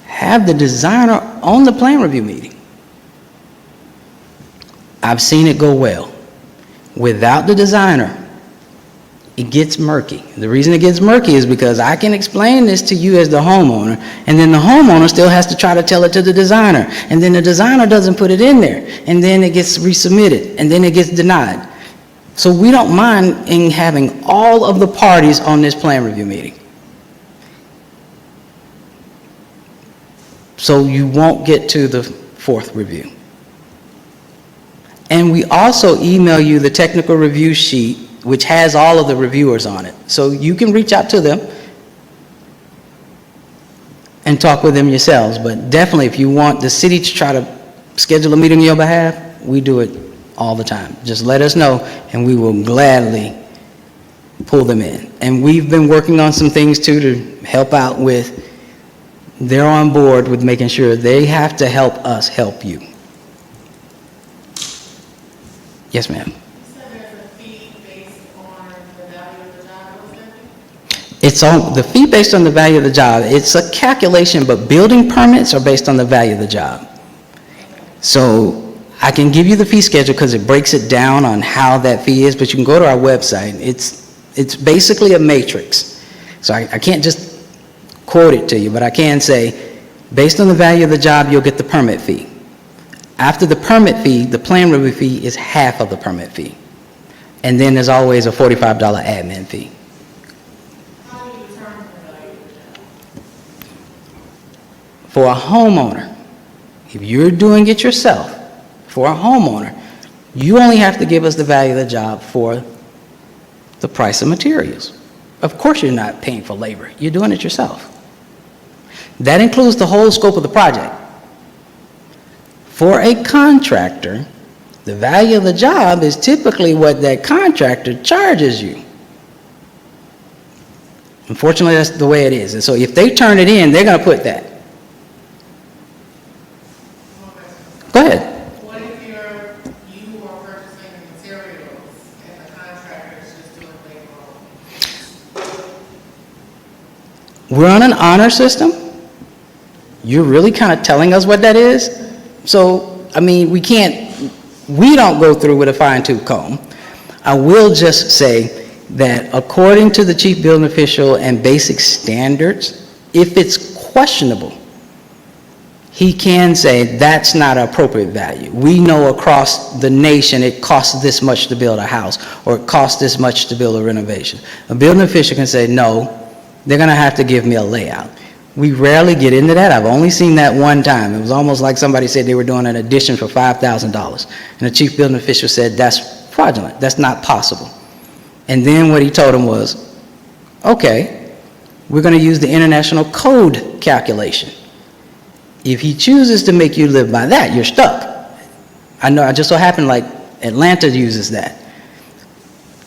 have the designer on the plan review meeting. I've seen it go well. Without the designer, it gets murky. The reason it gets murky is because I can explain this to you as the homeowner, and then the homeowner still has to try to tell it to the designer, and then the designer doesn't put it in there, and then it gets resubmitted, and then it gets denied. So we don't mind in having all of the parties on this plan review meeting. So you won't get to the 4th review. And we also email you the technical review sheet, which has all of the reviewers on it. So you can reach out to them and talk with them yourselves. But definitely, if you want the city to try to schedule a meeting on your behalf, we do it all the time. Just let us know, and we will gladly pull them in. And we've been working on some things, too, to help out with, they're on board with making sure they have to help us help you. Yes, ma'am. You said there's a fee based on the value of the job, what was that? It's on, the fee based on the value of the job, it's a calculation, but building permits are based on the value of the job. So I can give you the fee schedule because it breaks it down on how that fee is, but you can go to our website. It's basically a matrix. So I can't just quote it to you, but I can say, based on the value of the job, you'll get the permit fee. After the permit fee, the plan review fee is half of the permit fee. And then there's always a $45 admin fee. How do you determine the value of the job? For a homeowner, if you're doing it yourself, for a homeowner, you only have to give us the value of the job for the price of materials. Of course you're not paying for labor. You're doing it yourself. That includes the whole scope of the project. For a contractor, the value of the job is typically what that contractor charges you. Unfortunately, that's the way it is. And so if they turn it in, they're going to put that. Go ahead. What if you are purchasing the materials and the contractor is just doing labor? We're on an honor system. You're really kind of telling us what that is. So, I mean, we don't go through with a fine-tooth comb. I will just say that according to the chief building official and basic standards, if it's questionable, he can say that's not an appropriate value. We know across the nation it costs this much to build a house, or it costs this much to build a renovation. A building official can say, no, they're going to have to give me a layout. We rarely get into that. I've only seen that one time. It was almost like somebody said they were doing an addition for $5,000. And the chief building official said, that's fraudulent. That's not possible. And then what he told him was, okay, we're going to use the international code calculation. If he chooses to make you live by that, you're stuck. I know, it just so happened like Atlanta uses that.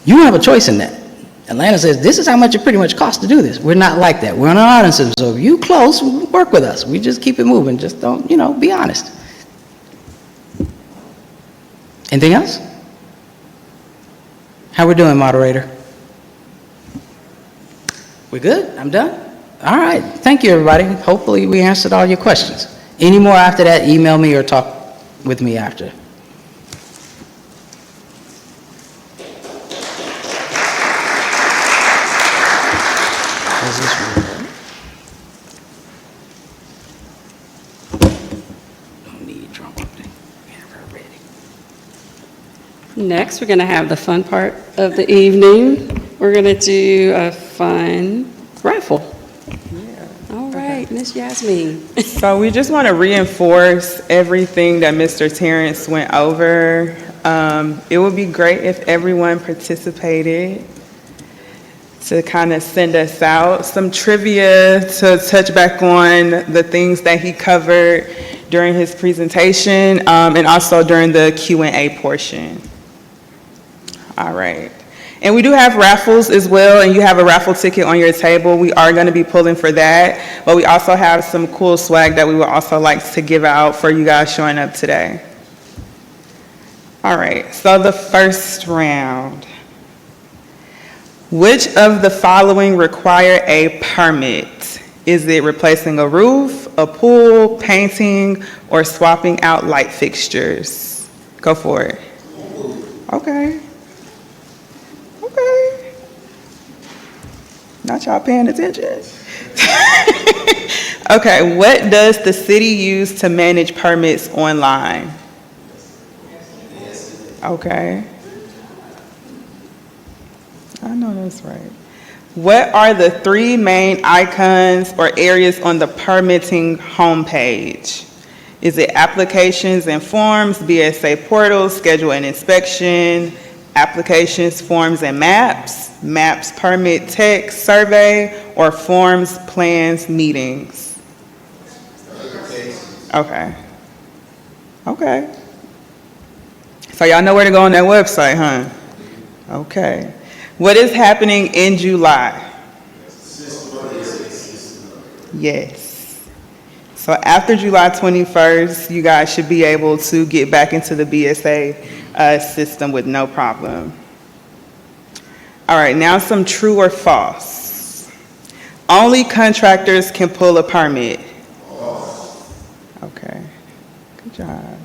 You don't have a choice in that. Atlanta says, this is how much it pretty much costs to do this. We're not like that. We're on an honor system. So if you close, work with us. We just keep it moving. Just don't, be honest. Anything else? How we doing, moderator? We good? I'm done? All right. Thank you, everybody. Hopefully we answered all your questions. Any more after that, email me or talk with me after. Is this real? Don't need drum thing. Have her ready. Next, we're going to have the fun part of the evening. We're going to do a fun raffle. All right, Miss Yasmin. So we just want to reinforce everything that Mr. Terrence went over. It would be great if everyone participated to kind of send us out some trivia to touch back on the things that he covered during his presentation and also during the Q&A portion. All right. And we do have raffles as well, and you have a raffle ticket on your table. We are going to be pulling for that, but we also have some cool swag that we would also like to give out for you guys showing up today. All right, so the first round. Which of the following require a permit? Is it replacing a roof, a pool, painting, or swapping out light fixtures? Go for it. Okay. Okay. Not y'all paying attention. Okay, what does the city use to manage permits online? Okay. I know that's right. What are the 3 main icons or areas on the permitting homepage? Is it applications and forms, BSA portal, schedule and inspection, applications, forms and maps, maps, permit, text, survey, or forms, plans, meetings? Okay. Okay. So y'all know where to go on that website, huh? Okay. What is happening in July? Yes. So after July 21st, you guys should be able to get back into the BSA system with no problem. All right, now some true or false. Only contractors can pull a permit. Okay, good job.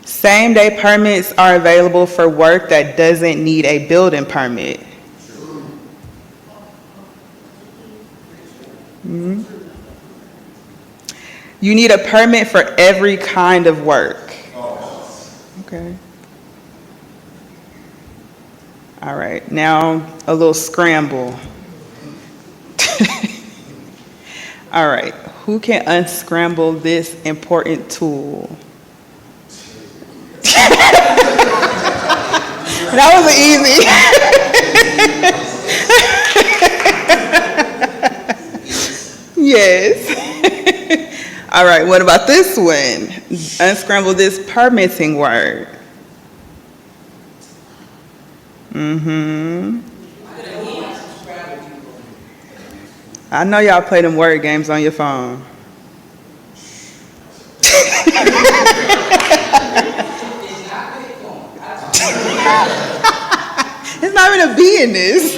Same-day permits are available for work that doesn't need a building permit. Mhm. You need a permit for every kind of work. Okay. All right, now a little scramble. All right, who can unscramble this important tool? That was easy. Yes. All right, what about this one? Unscramble this permitting word. Mm-hmm. I know y'all play them word games on your phone. There's not even a B in this.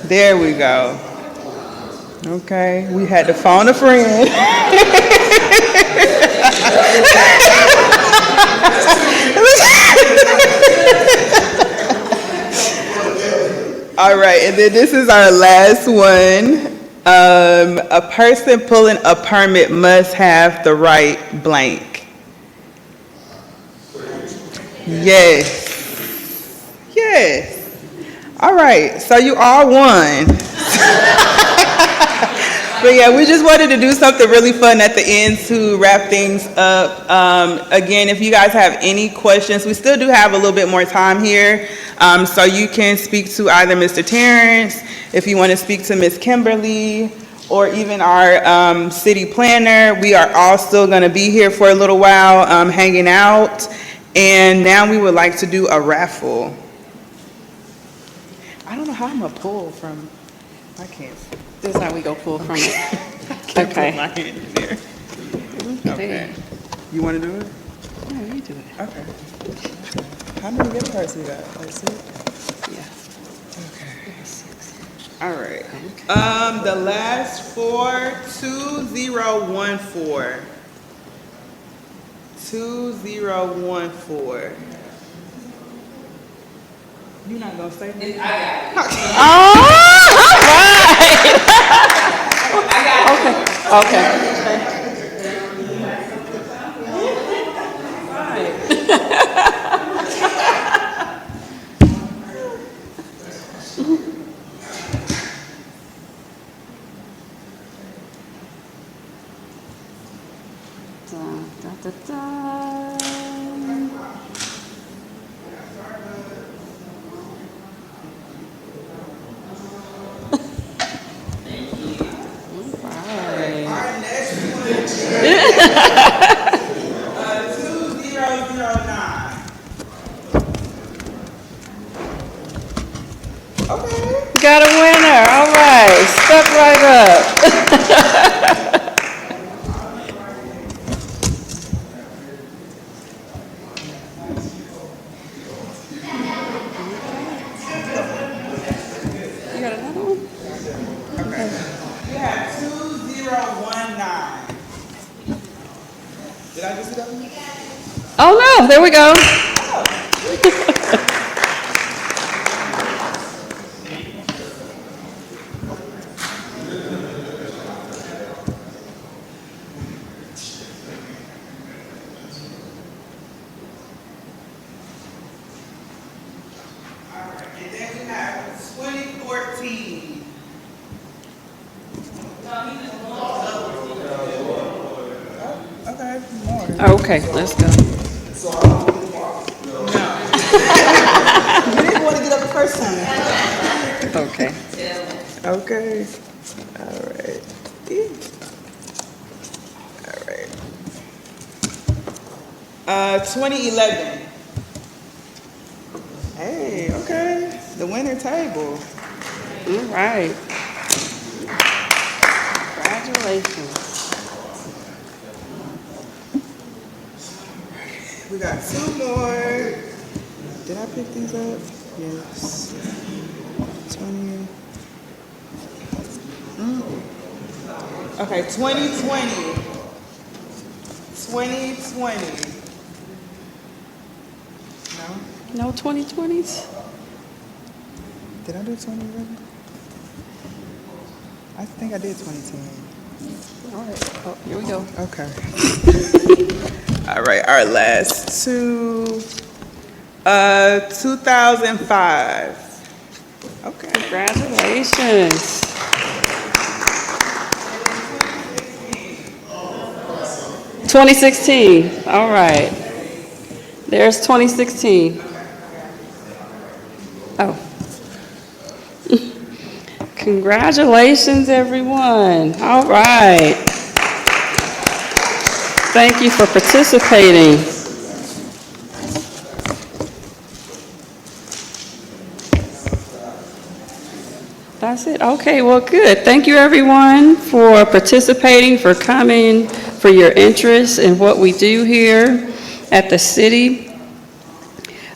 There we go. Okay, we had to phone a friend. All right, and then this is our last one. A person pulling a permit must have the right blank. Yes. Yes. All right, so you all won. But yeah, we just wanted to do something really fun at the end to wrap things up. Again, if you guys have any questions, we still do have a little bit more time here. So you can speak to either Mr. Terrence, if you want to speak to Ms. Kimberly, or even our city planner. We are all still going to be here for a little while hanging out. And now we would like to do a raffle. I don't know how I'm going to pull from, I can't. This is how we go pull from it. Can't Okay. put my hand in there. Okay. You want to do it? No, you do it. Okay. How many gift cards we got? Like 6? Yeah. All right. The last four, 2014. 2014. You're not gonna say that? I got it. Oh, all right. Okay. Da, da, da, da. Our next one is 2009. Got a winner. All right. Step right up. You got another one? We have 2019. Did I just do that one? Oh, no. There we go. And then we have 2014. Okay, more. Okay, let's go. You didn't want to get up the first time. Okay. Okay. All right. All right. 2011. Hey, okay. The winner table. All right. Congratulations. We got two more. Did I pick these up? Yes. 20. Okay, 2020. 2020. No? No 2020s? Did I do 20 already? I think I did 2010. All right, oh, here we go. Okay. All right, our last two. 2005. Okay. Congratulations. 2016, all right. There's 2016. Oh. Congratulations, everyone. All right. Thank you for participating. That's it? Okay, well, good. Thank you, everyone, for participating, for coming, for your interest in what we do here at the city.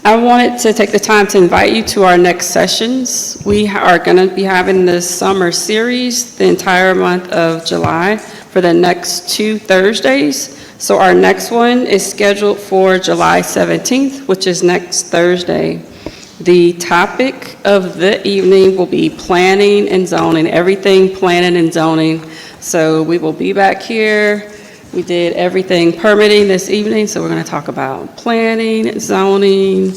I wanted to take the time to invite you to our next sessions. We are going to be having this summer series the entire month of July for the next 2 Thursdays. So our next one is scheduled for July 17th, which is next Thursday. The topic of the evening will be planning and zoning, everything planning and zoning. So we will be back here. We did everything permitting this evening, so we're going to talk about planning, zoning,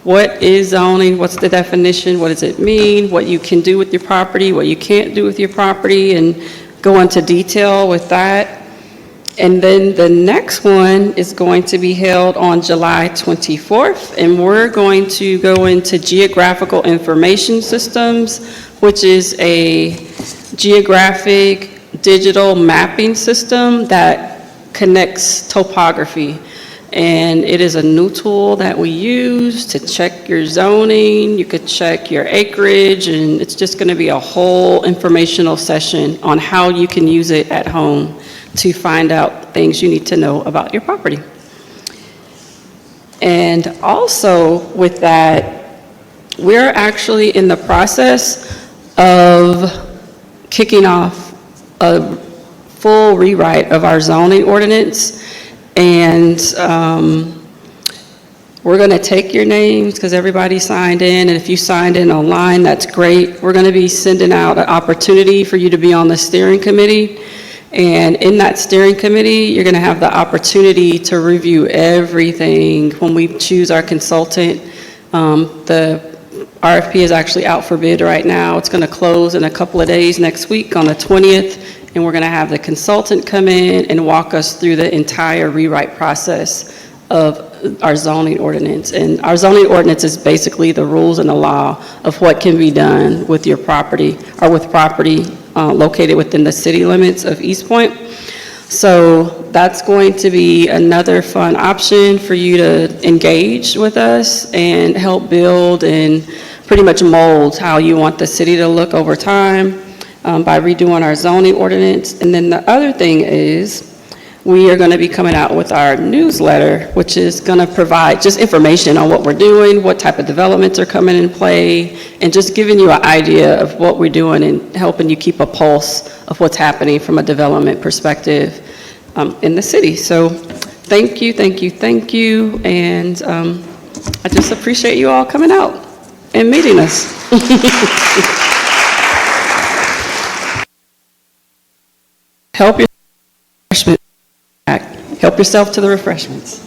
what is zoning, what's the definition, what does it mean, what you can do with your property, what you can't do with your property, and go into detail with that. And then the next one is going to be held on July 24th, and we're going to go into geographical information systems, which is a geographic digital mapping system that connects topography. And it is a new tool that we use to check your zoning. You could check your acreage, and it's just going to be a whole informational session on how you can use it at home to find out things you need to know about your property. And also with that, we're actually in the process of kicking off a full rewrite of our zoning ordinance. And we're going to take your names because everybody signed in, and if you signed in online, that's great. We're going to be sending out an opportunity for you to be on the steering committee. And in that steering committee, you're going to have the opportunity to review everything. When we choose our consultant, the RFP is actually out for bid right now. It's going to close in a couple of days next week on the 20th, and we're going to have the consultant come in and walk us through the entire rewrite process of our zoning ordinance. And our zoning ordinance is basically the rules and the law of what can be done with your property or with property located within the city limits of East Point. So that's going to be another fun option for you to engage with us and help build and pretty much mold how you want the city to look over time by redoing our zoning ordinance. And then the other thing is we are going to be coming out with our newsletter, which is going to provide just information on what we're doing, what type of developments are coming in play, and just giving you an idea of what we're doing and helping you keep a pulse of what's happening from a development perspective in the city. So thank you, thank you, thank you. And I just appreciate you all coming out and meeting us. Help yourself to the refreshments.